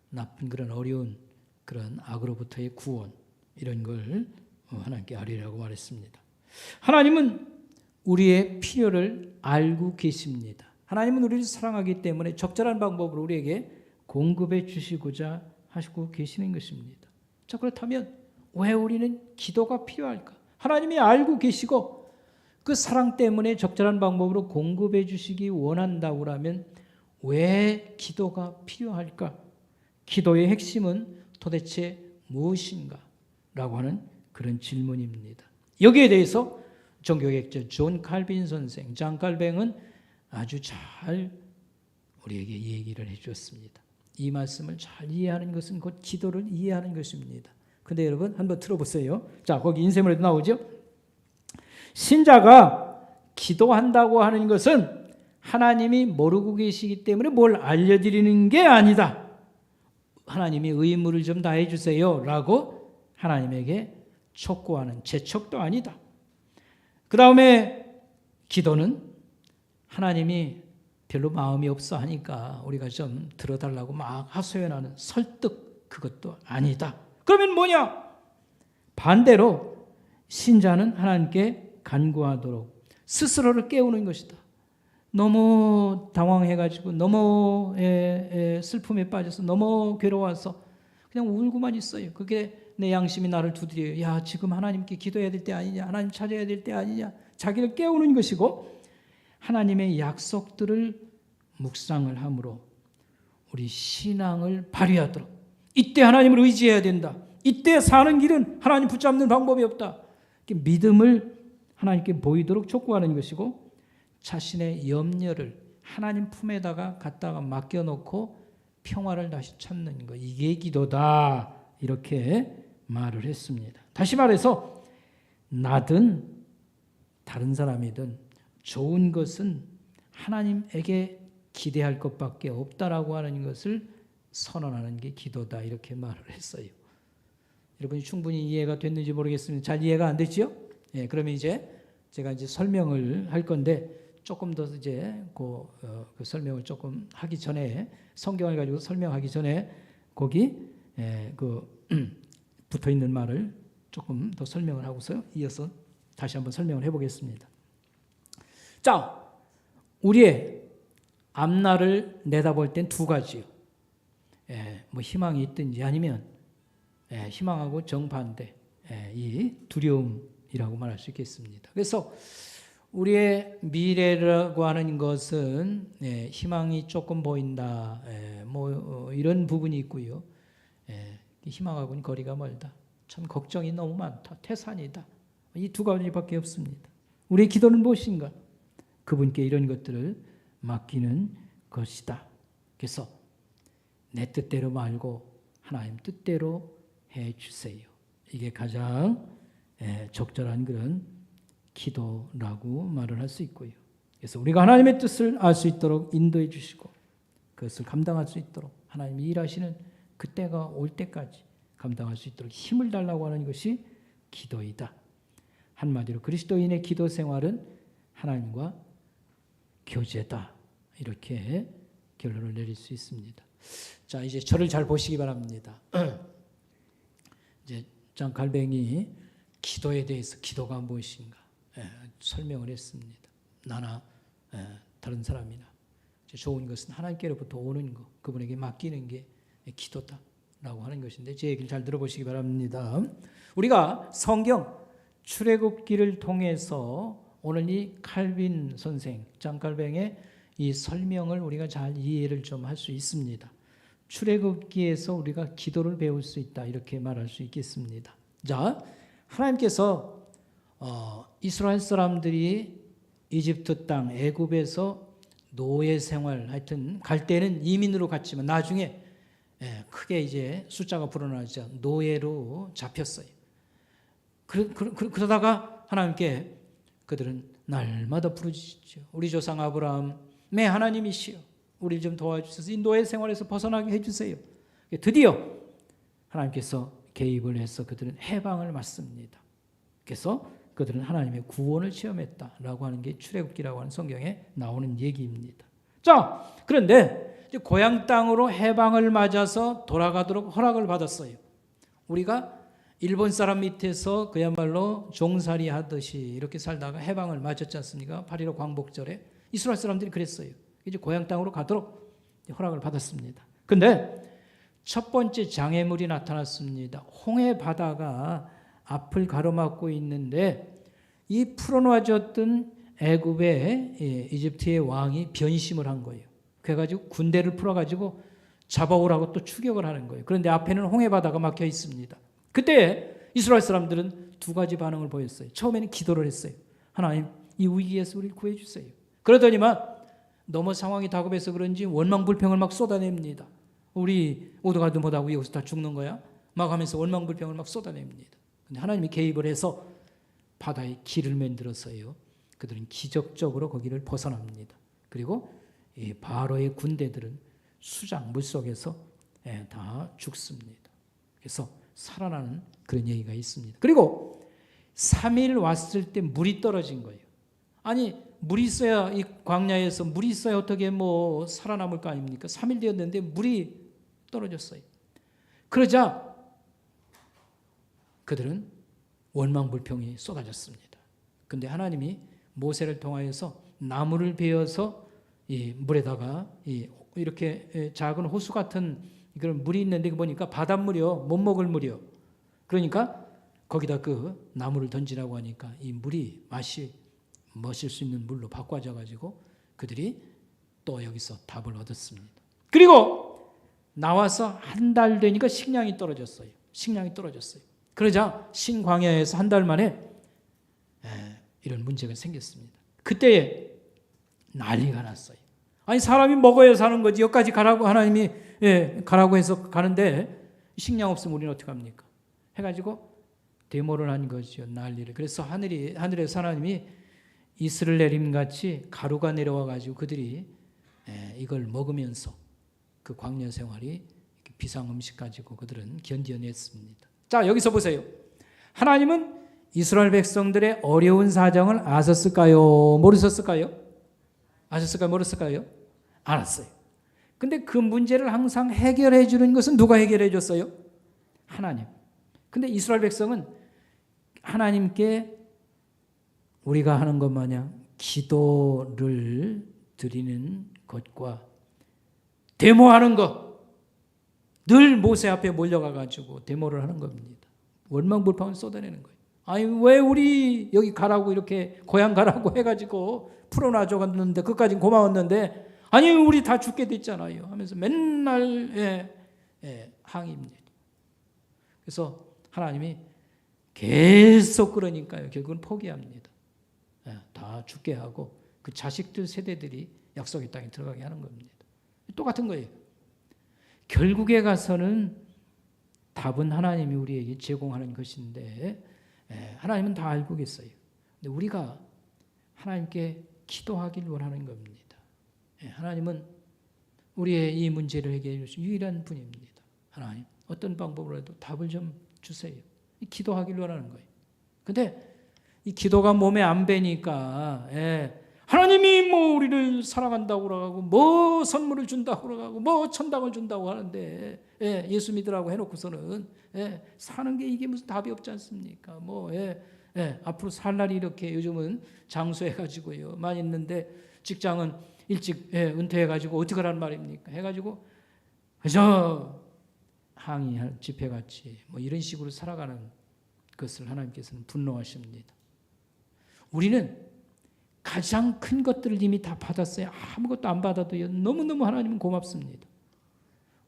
나쁜 그런 어려운 그런 악으로부터의 구원, 이런 걸 하나님께 아뢰라고 말했습니다. 하나님은 우리의 필요를 알고 계십니다. 하나님은 우리를 사랑하기 때문에 적절한 방법으로 우리에게 공급해 주시고자 하시고 계시는 것입니다. 자, 그렇다면 왜 우리는 기도가 필요할까? 하나님이 알고 계시고 그 사랑 때문에 적절한 방법으로 공급해 주시기 원한다고 하면 왜 기도가 필요할까? 기도의 핵심은 도대체 무엇인가? 라고 하는 그런 질문입니다. 여기에 대해서 종교개혁자 존 칼빈 선생, 장 칼뱅은 아주 잘 우리에게 얘기를 해주었습니다. 이 말씀을 잘 이해하는 것은 곧 기도를 이해하는 것입니다. 근데 여러분 한번 들어보세요. 자, 거기 인쇄물에도 나오죠. 신자가 기도한다고 하는 것은 하나님이 모르고 계시기 때문에 뭘 알려드리는 게 아니다. 하나님이 의무를 좀 다해 주세요 라고 하나님에게 촉구하는 재촉도 아니다. 그 다음에 기도는 하나님이 별로 마음이 없어 하니까 우리가 좀 들어달라고 막 하소연하는 설득, 그것도 아니다. 그러면 뭐냐? 반대로 신자는 하나님께 간구하도록 스스로를 깨우는 것이다. 너무 당황해가지고 너무 슬픔에 빠져서 너무 괴로워서 그냥 울고만 있어요. 그게 내 양심이 나를 두드려요. 야, 지금 하나님께 기도해야 될 때 아니냐, 하나님 찾아야 될 때 아니냐, 자기를 깨우는 것이고, 하나님의 약속들을 묵상을 함으로 우리 신앙을 발휘하도록, 이때 하나님을 의지해야 된다. 이때 사는 길은 하나님 붙잡는 방법이 없다. 믿음을 하나님께 보이도록 촉구하는 것이고, 자신의 염려를 하나님 품에다가 갖다가 맡겨놓고 평화를 다시 찾는 것, 이게 기도다. 이렇게 말을 했습니다. 다시 말해서 나든 다른 사람이든 좋은 것은 하나님에게 기대할 것밖에 없다라고 하는 것을 선언하는 게 기도다. 이렇게 말을 했어요. 여러분이 충분히 이해가 됐는지 모르겠습니다. 잘 이해가 안 됐죠? 예, 그러면 이제 제가 이제 설명을 할 건데 조금 더 이제 그 설명을 조금 하기 전에 성경을 가지고 설명하기 전에 거기 붙어 있는 말을 조금 더 설명을 하고서 이어서 다시 한번 설명을 해보겠습니다. 자, 우리의 앞날을 내다볼 땐 두 가지요. 뭐 희망이 있든지 아니면 희망하고 정반대, 이 두려움이라고 말할 수 있겠습니다. 그래서 우리의 미래라고 하는 것은 희망이 조금 보인다, 뭐 이런 부분이 있고요. 희망하고는 거리가 멀다. 참 걱정이 너무 많다. 태산이다. 이 두 가지밖에 없습니다. 우리의 기도는 무엇인가? 그분께 이런 것들을 맡기는 것이다. 그래서 내 뜻대로 말고 하나님 뜻대로 해주세요. 이게 가장 적절한 그런 기도라고 말을 할 수 있고요. 그래서 우리가 하나님의 뜻을 알 수 있도록 인도해 주시고 그것을 감당할 수 있도록 하나님이 일하시는 그때가 올 때까지 감당할 수 있도록 힘을 달라고 하는 것이 기도이다. 한마디로 그리스도인의 기도 생활은 하나님과 교제다. 이렇게 결론을 내릴 수 있습니다. 자, 이제 저를 잘 보시기 바랍니다. 이제 장 칼뱅이 기도에 대해서 기도가 무엇인가 설명을 했습니다. 나나 다른 사람이나 좋은 것은 하나님께로부터 오는 것, 그분에게 맡기는 게 기도다라고 하는 것인데 제 얘기를 잘 들어보시기 바랍니다. 우리가 성경 출애굽기를 통해서 오늘 이 칼빈 선생, 장 칼뱅의 이 설명을 우리가 잘 이해를 좀 할 수 있습니다. 출애굽기에서 우리가 기도를 배울 수 있다 이렇게 말할 수 있겠습니다. 자, 하나님께서 이스라엘 사람들이 이집트 땅 애굽에서 노예 생활 하여튼 갈 때는 이민으로 갔지만 나중에 크게 이제 숫자가 불어나자 노예로 잡혔어요. 그러다가 하나님께 그들은 날마다 부르짖죠. 우리 조상 아브라함의 하나님이시여 우리를 좀 도와주셔서 이 노예 생활에서 벗어나게 해주세요. 드디어 하나님께서 개입을 해서 그들은 해방을 맞습니다. 그래서 그들은 하나님의 구원을 체험했다라고 하는 게 출애굽기라고 하는 성경에 나오는 얘기입니다. 자, 그런데 이제 고향 땅으로 해방을 맞아서 돌아가도록 허락을 받았어요. 우리가 일본 사람 밑에서 그야말로 종살이 하듯이 이렇게 살다가 해방을 맞았지 않습니까? 8.15 광복절에 이스라엘 사람들이 그랬어요. 이제 고향 땅으로 가도록 허락을 받았습니다. 그런데 첫 번째 장애물이 나타났습니다. 홍해 바다가 앞을 가로막고 있는데 이 풀어놓아졌던 애굽의 이집트의 왕이 변심을 한 거예요. 그래가지고 군대를 풀어가지고 잡아오라고 또 추격을 하는 거예요. 그런데 앞에는 홍해 바다가 막혀 있습니다. 그때 이스라엘 사람들은 두 가지 반응을 보였어요. 처음에는 기도를 했어요. 하나님, 이 위기에서 우리를 구해주세요. 그러더니만 너무 상황이 다급해서 그런지 원망불평을 막 쏟아냅니다. 우리 오도가도 못하고 여기서 다 죽는 거야? 막 하면서 원망불평을 막 쏟아냅니다. 근데 하나님이 개입을 해서 바다에 길을 만들어서요. 그들은 기적적으로 거기를 벗어납니다. 그리고 이 바로의 군대들은 수장 물속에서 다 죽습니다. 그래서 살아나는 그런 얘기가 있습니다. 그리고 3일 왔을 때 물이 떨어진 거예요. 아니 물이 있어야, 이 광야에서 물이 있어야 어떻게 뭐 살아남을 거 아닙니까? 3일 되었는데 물이 떨어졌어요. 그러자 그들은 원망불평이 쏟아졌습니다. 근데 하나님이 모세를 통하여서 나무를 베어서 이 물에다가 이렇게 작은 호수 같은 그런 물이 있는데 보니까 바닷물이요, 못 먹을 물이요. 그러니까 거기다 그 나무를 던지라고 하니까 이 물이 맛이 마실 수 있는 물로 바꿔져 가지고 그들이 또 여기서 답을 얻었습니다. 그리고 나와서 한 달 되니까 식량이 떨어졌어요. 식량이 떨어졌어요. 그러자 신광야에서 한 달 만에 이런 문제가 생겼습니다. 그때에 난리가 났어요. 아니 사람이 먹어야 사는 거지. 여기까지 가라고 하나님이 가라고 해서 가는데 식량 없으면 우리는 어떻게 합니까? 해가지고 데모를 한 거죠. 난리를. 그래서 하늘에서 하나님이 이슬을 내림같이 가루가 내려와 가지고 그들이 이걸 먹으면서 그 광야 생활이 비상 음식 가지고 그들은 견뎌냈습니다. 자, 여기서 보세요. 하나님은 이스라엘 백성들의 어려운 사정을 아셨을까요? 모르셨을까요? 아셨을까요? 모르셨을까요? 알았어요. 근데 그 문제를 항상 해결해 주는 것은 누가 해결해 줬어요? 하나님. 근데 이스라엘 백성은 하나님께 우리가 하는 것 마냥 기도를 드리는 것과 데모하는 것, 늘 모세 앞에 몰려가 가지고 데모를 하는 겁니다. 원망불평을 쏟아내는 거예요. 아니 왜 우리 여기 가라고 이렇게 고향 가라고 해가지고 풀어놔줘 갔는데 그까지 고마웠는데 아니 우리 다 죽게 됐잖아요 하면서 맨날 항의입니다. 그래서 하나님이 계속 그러니까요 결국은 포기합니다. 다 죽게 하고 그 자식들 세대들이 약속의 땅에 들어가게 하는 겁니다. 똑같은 거예요. 결국에 가서는 답은 하나님이 우리에게 제공하는 것인데 하나님은 다 알고 계세요. 근데 우리가 하나님께 기도하길 원하는 겁니다. 하나님은 우리의 이 문제를 해결해 주신 유일한 분입니다. 하나님 어떤 방법으로라도 답을 좀 주세요. 기도하길 원하는 거예요. 근데 이 기도가 몸에 안 배니까 하나님이 뭐 우리를 사랑한다고 그러고 뭐 선물을 준다고 그러고 뭐 천당을 준다고 하는데 예수 믿으라고 해놓고서는 사는 게 이게 무슨 답이 없지 않습니까? 뭐 앞으로 살 날이 이렇게 요즘은 장수해가지고요 많이 있는데 직장은 일찍 은퇴해가지고 어떻게 하라는 말입니까? 해가지고 그저 항의할 집회같이 뭐 이런 식으로 살아가는 것을 하나님께서는 분노하십니다. 우리는 가장 큰 것들을 이미 다 받았어요. 아무것도 안 받아도요 너무너무 하나님은 고맙습니다.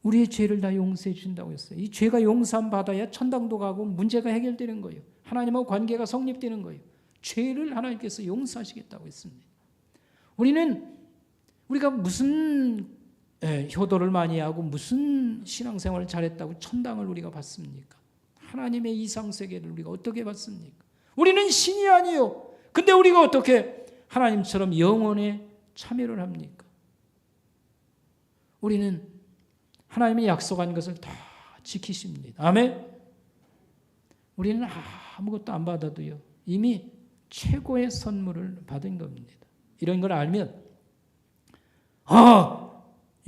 우리의 죄를 다 용서해 주신다고 했어요. 이 죄가 용서함 받아야 천당도 가고 문제가 해결되는 거예요. 하나님하고 관계가 성립되는 거예요. 죄를 하나님께서 용서하시겠다고 했습니다. 우리가 무슨 효도를 많이 하고 무슨 신앙생활을 잘했다고 천당을 우리가 받습니까? 하나님의 이상세계를 우리가 어떻게 받습니까? 우리는 신이 아니요. 근데 우리가 어떻게 하나님처럼 영혼에 참여를 합니까? 우리는 하나님이 약속한 것을 다 지키십니다. 아멘? 우리는 아무것도 안 받아도요 이미 최고의 선물을 받은 겁니다. 이런 걸 알면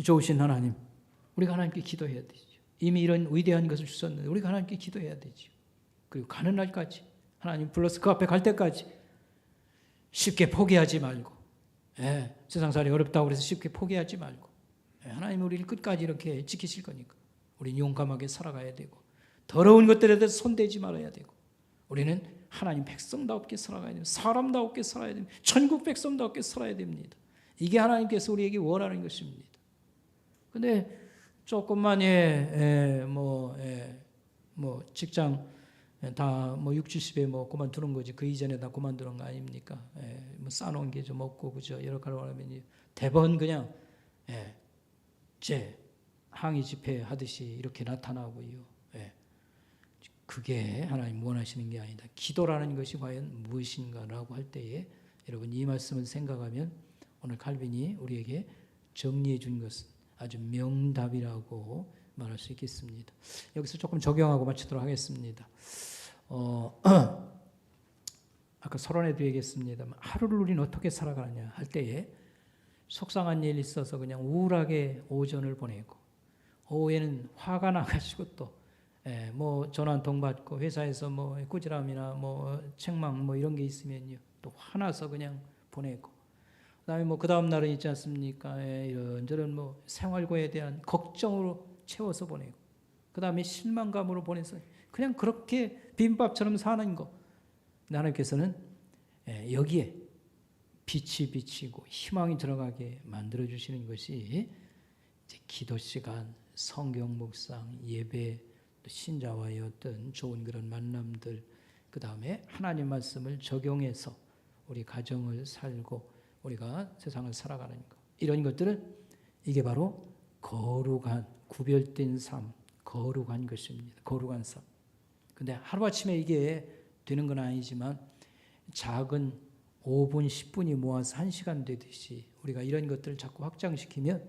좋으신 하나님, 우리가 하나님께 기도해야 되죠. 이미 이런 위대한 것을 주셨는데 우리가 하나님께 기도해야 되죠. 그리고 가는 날까지 하나님 불러서 그 앞에 갈 때까지 쉽게 포기하지 말고 세상살이 어렵다고 해서 쉽게 포기하지 말고 하나님 우리를 끝까지 이렇게 지키실 거니까 우리는 용감하게 살아가야 되고 더러운 것들에 대해서 손대지 말아야 되고 우리는 하나님 백성다웠게 살아가야 됩니다. 사람다웠게 살아야 됩니다. 천국 백성다웠게 살아야 됩니다. 이게 하나님께서 우리에게 원하는 것입니다. 근데 조금만 뭐 직장 다 뭐 60, 70에 뭐 그만두는 거지. 그 이전에 다 그만두는 거 아닙니까? 뭐 쌓아놓은 게 좀 없고 그죠. 여러 가지 하면 대번 그냥 항의 집회 하듯이 이렇게 나타나고요. 그게 하나님 원하시는 게 아니다. 기도라는 것이 과연 무엇인가라고 할 때에 여러분 이 말씀을 생각하면 오늘 칼빈이 우리에게 정리해 준 것은 아주 명답이라고 말할 수 있겠습니다. 여기서 조금 적용하고 마치도록 하겠습니다. 아까 서론에도 얘기했습니다만 하루를 우리는 어떻게 살아가느냐 할 때에 속상한 일이 있어서 그냥 우울하게 오전을 보내고 오후에는 화가 나가지고 또 뭐 전화 한 통 받고 회사에서 뭐 꾸지람이나 뭐 책망 뭐 이런 게 있으면요 또 화나서 그냥 보내고 그다음에 뭐 그 다음 날은 있지 않습니까? 이런저런 뭐 생활고에 대한 걱정으로 채워서 보내고 그다음에 실망감으로 보내서 그냥 그렇게 빈밥처럼 사는 거. 하나님께서는 여기에 빛이 비치고 희망이 들어가게 만들어 주시는 것이 이제 기도 시간, 성경 묵상, 예배, 또 신자와의 어떤 좋은 그런 만남들, 그 다음에 하나님 말씀을 적용해서 우리 가정을 살고 우리가 세상을 살아가는 것. 이런 것들은 이게 바로 거룩한 구별된 삶, 거룩한 것입니다. 거룩한 삶. 근데 하루아침에 이게 되는 건 아니지만 작은 5분, 10분이 모아서 1시간 되듯이 우리가 이런 것들을 자꾸 확장시키면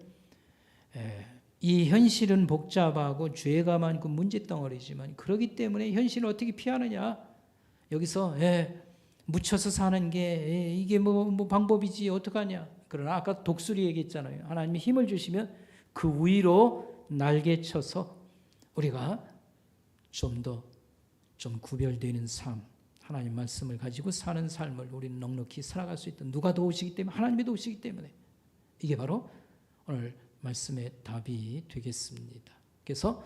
이 현실은 복잡하고 죄가 많고 문제덩어리지만 그렇기 때문에 현실을 어떻게 피하느냐. 여기서 묻혀서 사는 게 이게 뭐 방법이지 어떡하냐. 그러나 아까 독수리 얘기했잖아요. 하나님이 힘을 주시면 그 위로 날개쳐서 우리가 좀 구별되는 삶, 하나님 말씀을 가지고 사는 삶을 우리는 넉넉히 살아갈 수 있다. 누가 도우시기 때문에? 하나님이 도우시기 때문에. 이게 바로 오늘 말씀의 답이 되겠습니다. 그래서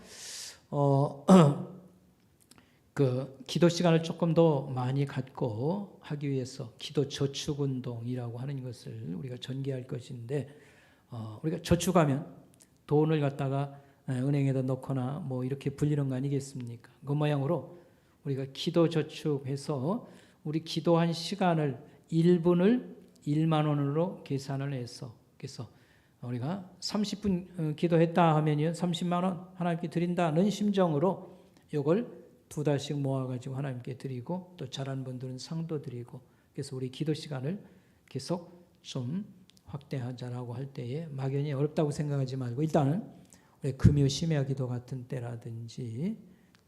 그 기도 시간을 조금 더 많이 갖고 하기 위해서 기도 저축 운동이라고 하는 것을 우리가 전개할 것인데 우리가 저축하면 돈을 갖다가 은행에다 넣거나 뭐 이렇게 불리는 거 아니겠습니까? 그 모양으로 우리가 기도 저축해서 우리 기도한 시간을 1분을 1만 원으로 계산을 해서 그래서 우리가 30분 기도했다 하면요 30만 원 하나님께 드린다는 심정으로 이걸 2달씩 모아가지고 하나님께 드리고 또 잘한 분들은 상도 드리고 그래서 우리 기도 시간을 계속 좀 확대하자라고 할 때에 막연히 어렵다고 생각하지 말고 일단은 우리 금요 심야 기도 같은 때라든지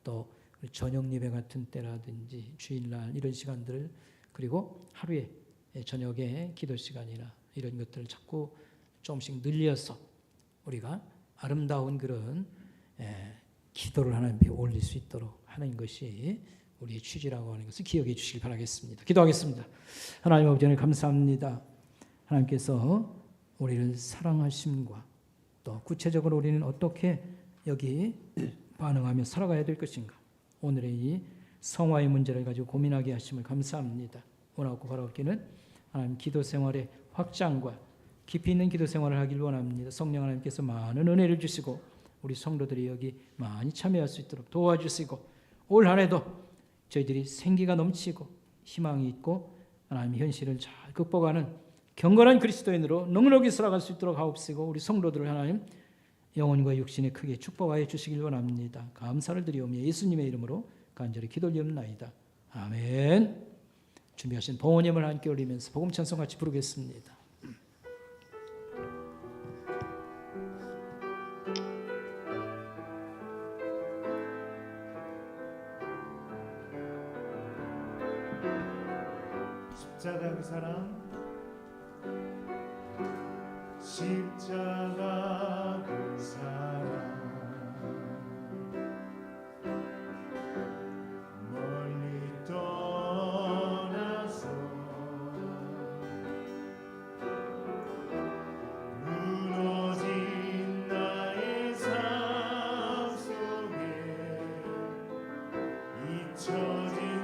또 저녁 예배 같은 때라든지 주일날 이런 시간들을 그리고 하루에 저녁에 기도 시간이나 이런 것들을 자꾸 조금씩 늘려서 우리가 아름다운 그런 기도를 하나님께 올릴 수 있도록 하는 것이 우리의 취지라고 하는 것을 기억해 주시길 바라겠습니다. 기도하겠습니다. 하나님 아버지 감사합니다. 하나님께서 우리를 사랑하심과 또 구체적으로 우리는 어떻게 여기 반응하며 살아가야 될 것인가 오늘의 이 성화의 문제를 가지고 고민하게 하심을 감사합니다. 원하고 바라옵기는 하나님 기도 생활의 확장과 깊이 있는 기도 생활을 하길 원합니다. 성령 하나님께서 많은 은혜를 주시고 우리 성도들이 여기 많이 참여할 수 있도록 도와주시고 올 한 해도 저희들이 생기가 넘치고 희망이 있고 하나님 현실을 잘 극복하는 경건한 그리스도인으로 넉넉히 살아갈 수 있도록 하옵시고 우리 성도들을 하나님 영혼과 육신에 크게 축복하여 주시길 원합니다. 감사를 드리오며 예수님의 이름으로 간절히 기도드리옵나이다. 아멘. 준비하신 봉헌예물 함께 올리면서 복음 찬송 같이 부르겠습니다. 십자가 그 사랑 십자가 그 사랑 멀리 떠나서 무너진 나의 삶 속에 잊혀진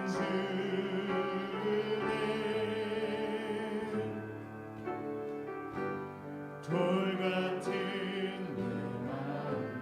돌 같은 내 마음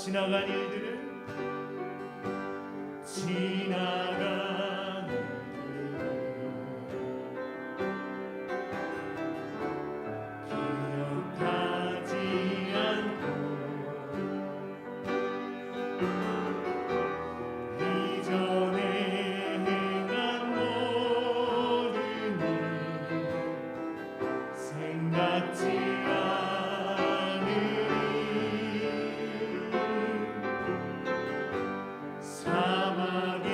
지나간 일들은 기억하지 않고 이전에 행한 모든 일 생각지 않으니 사막의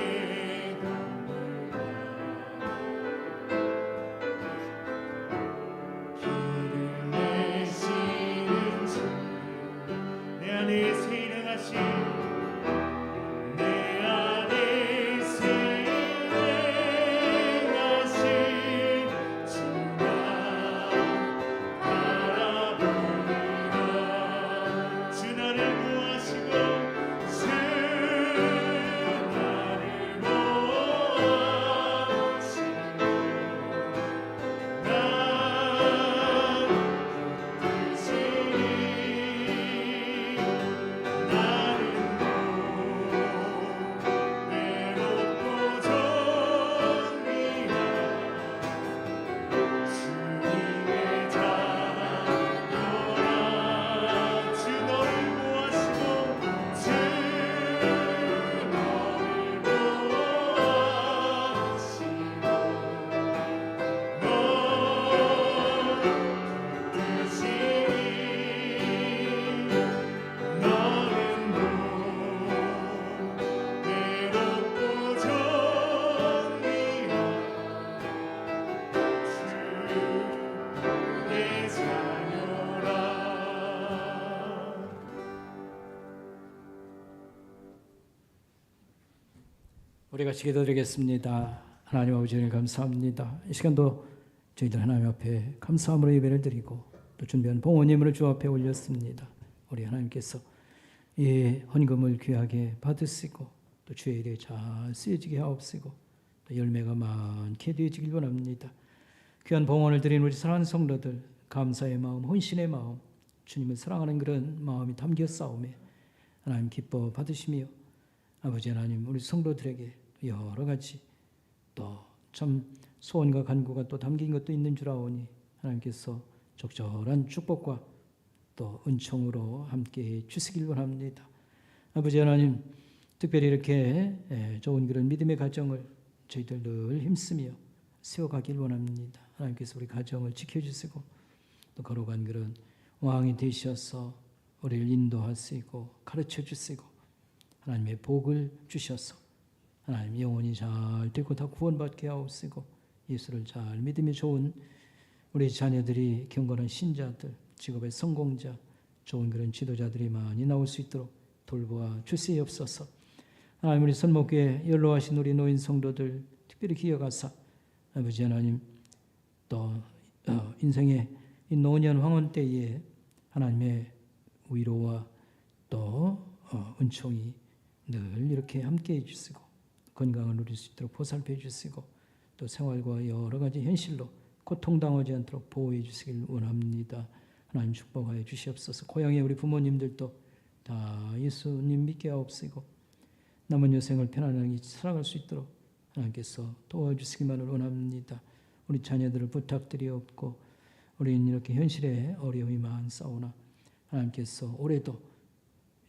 길을 내시는 주 내 안에 세일하신 내 안에 세일하신 주가 바라보리라 주 나를 구하시고 주 나를 모아시고 나 뜻이니 나는 외롭고 정리한 주님의 자녀라 주 너를 모아시고 주 너를 모아시고 너 뜻이니 너는 외롭고 정리한 주의 자녀라. 우리 같이 기도드리겠습니다. 하나님 아버지 하나님 감사합니다. 이 시간도 저희들 하나님 앞에 감사함으로 예배를 드리고 또 준비한 봉헌예물을 주 앞에 올렸습니다. 우리 하나님께서 이 헌금을 귀하게 받으시고 또 주의 일에 잘 쓰여지게 하옵시고 또 열매가 많게 되어지길 원합니다. 귀한 봉헌을 드린 우리 사랑하는 성도들 감사의 마음, 헌신의 마음, 주님을 사랑하는 그런 마음이 담겨 싸움에 하나님 기뻐 받으시며 아버지 하나님 우리 성도들에게 여러 가지 또 참 소원과 간구가 또 담긴 것도 있는 줄 아오니 하나님께서 적절한 축복과 또 은총으로 함께 주시길 원합니다. 아버지 하나님 특별히 이렇게 좋은 그런 믿음의 가정을 저희들 늘 힘쓰며 세워가길 원합니다. 하나님께서 우리 가정을 지켜주시고 또 거룩한 그런 왕이 되셔서 우리를 인도하시고 가르쳐 주시고 하나님의 복을 주셔서 하나님 영혼이 잘 되고 다 구원받게 하옵시고 예수를 잘 믿음이 좋은 우리 자녀들이 경건한 신자들, 직업의 성공자, 좋은 그런 지도자들이 많이 나올 수 있도록 돌보아 주시옵소서. 하나님 우리 선목교회 연로하신 우리 노인 성도들 특별히 기억하사 아버지 하나님 또 인생의 이 노년 황혼 때에 하나님의 위로와 또 은총이 늘 이렇게 함께해 주시고 건강을 누릴 수 있도록 보살펴 주시고 또 생활과 여러 가지 현실로 고통당하지 않도록 보호해 주시길 원합니다. 하나님 축복하여 주시옵소서. 고향의 우리 부모님들도 다 예수님 믿게 하옵시고 남은 여생을 편안하게 살아갈 수 있도록 하나님께서 도와주시기만을 원합니다. 우리 자녀들을 부탁드리옵고 우리는 이렇게 현실에 어려움이 많사오나 하나님께서 올해도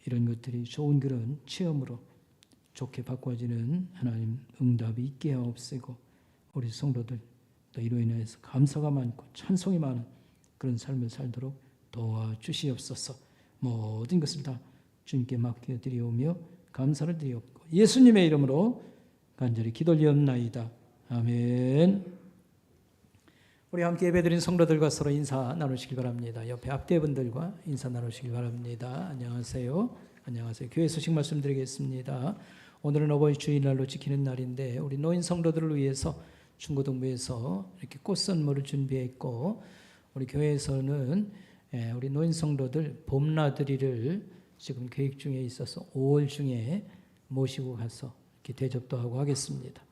이런 것들이 좋은 그런 체험으로 좋게 바꿔지는 하나님 응답이 있게 하옵시고 우리 성도들 또 이로 인해서 감사가 많고 찬송이 많은 그런 삶을 살도록 도와주시옵소서. 모든 것을 다 주님께 맡겨드리오며 감사를 드리옵고 예수님의 이름으로 간절히 기도드리옵나이다. 아멘. 우리 함께 예배드린 성도들과 서로 인사 나누시길 바랍니다. 옆에 앞대분들과 인사 나누시길 바랍니다. 안녕하세요. 안녕하세요. 교회 소식 말씀드리겠습니다. 오늘은 어버이 주일날로 지키는 날인데 우리 노인 성도들을 위해서 중고등부에서 이렇게 꽃 선물을 준비했고 우리 교회에서는 우리 노인 성도들 봄나들이를 지금 계획 중에 있어서 5월 중에 모시고 가서 이렇게 대접도 하고 하겠습니다.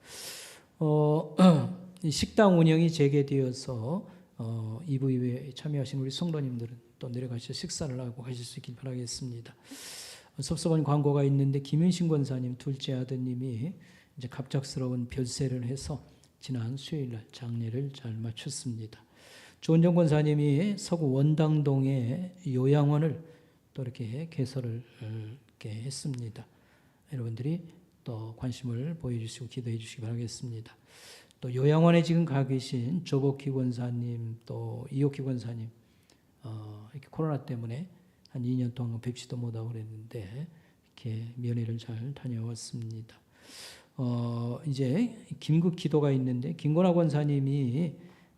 식당 운영이 재개되어서 2부 이후에 참여하신 우리 성도님들은 또 내려가셔서 식사를 하고 가실 수 있길 바라겠습니다. 섭섭한 광고가 있는데 김윤신 권사님 둘째 아드님이 이제 갑작스러운 별세를 해서 지난 수요일날 장례를 잘 마쳤습니다. 조은정 권사님이 서구 원당동에 요양원을 또 이렇게 개설을 이렇게 했습니다. 여러분들이 또 관심을 보여주시고 기도해 주시기 바라겠습니다. 또 요양원에 지금 가 계신 조복희 권사님 또 이옥희 권사님 이렇게 코로나 때문에 한 2년 동안 뵙지도 못하고 그랬는데 이렇게 면회를 잘 다녀왔습니다. 이제 긴급 기도가 있는데 김건아 권사님이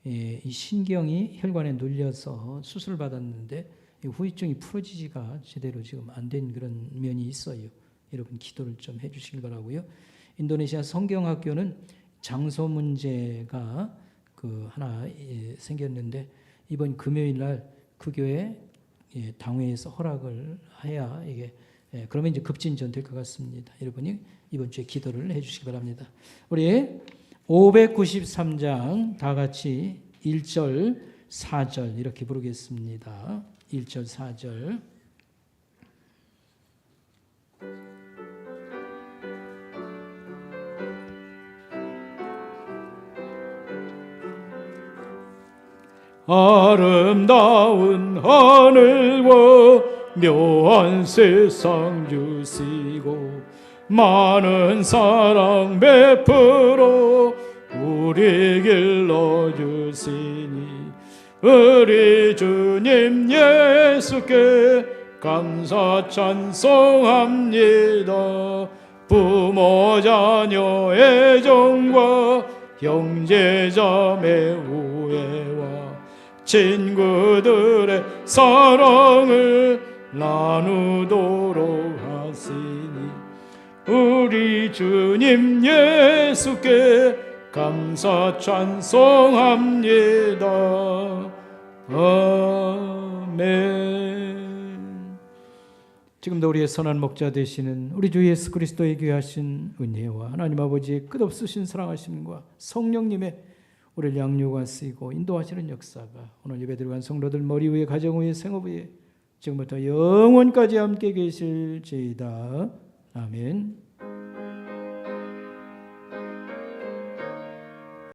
이 신경이 혈관에 눌려서 수술을 받았는데 후유증이 풀어지지가 제대로 지금 안 된 그런 면이 있어요. 여러분 기도를 좀 해주시길 바라고요. 인도네시아 성경학교는 장소 문제가 하나 생겼는데 이번 금요일 날 그 교회 당회에서 허락을 해야 이게 그러면 이제 급진전 될 것 같습니다. 여러분이 이번 주에 기도를 해주시기 바랍니다. 우리 593장 다 같이 1절 4절 이렇게 부르겠습니다. 1절 4절 아름다운 하늘과 묘한 세상 주시고 많은 사랑 베풀어 우리 길러 주시니 우리 주님 예수께 감사 찬송합니다. 부모 자녀의 정과 형제자매 우애와 친구들의 사랑을 나누도록 하시니 우리 주님 예수께 감사 찬송합니다. 아멘. 지금도 우리의 선한 목자 되시는 우리 주 예수 그리스도의 귀하신 은혜와 하나님 아버지의 끝없으신 사랑하심과 성령님의 우리를 양육하시고 인도하시는 역사가 오늘 예배드리는 성도들 머리 위에 가정 위에 생업 위에 지금부터 영원까지 함께 계실지이다. 아멘.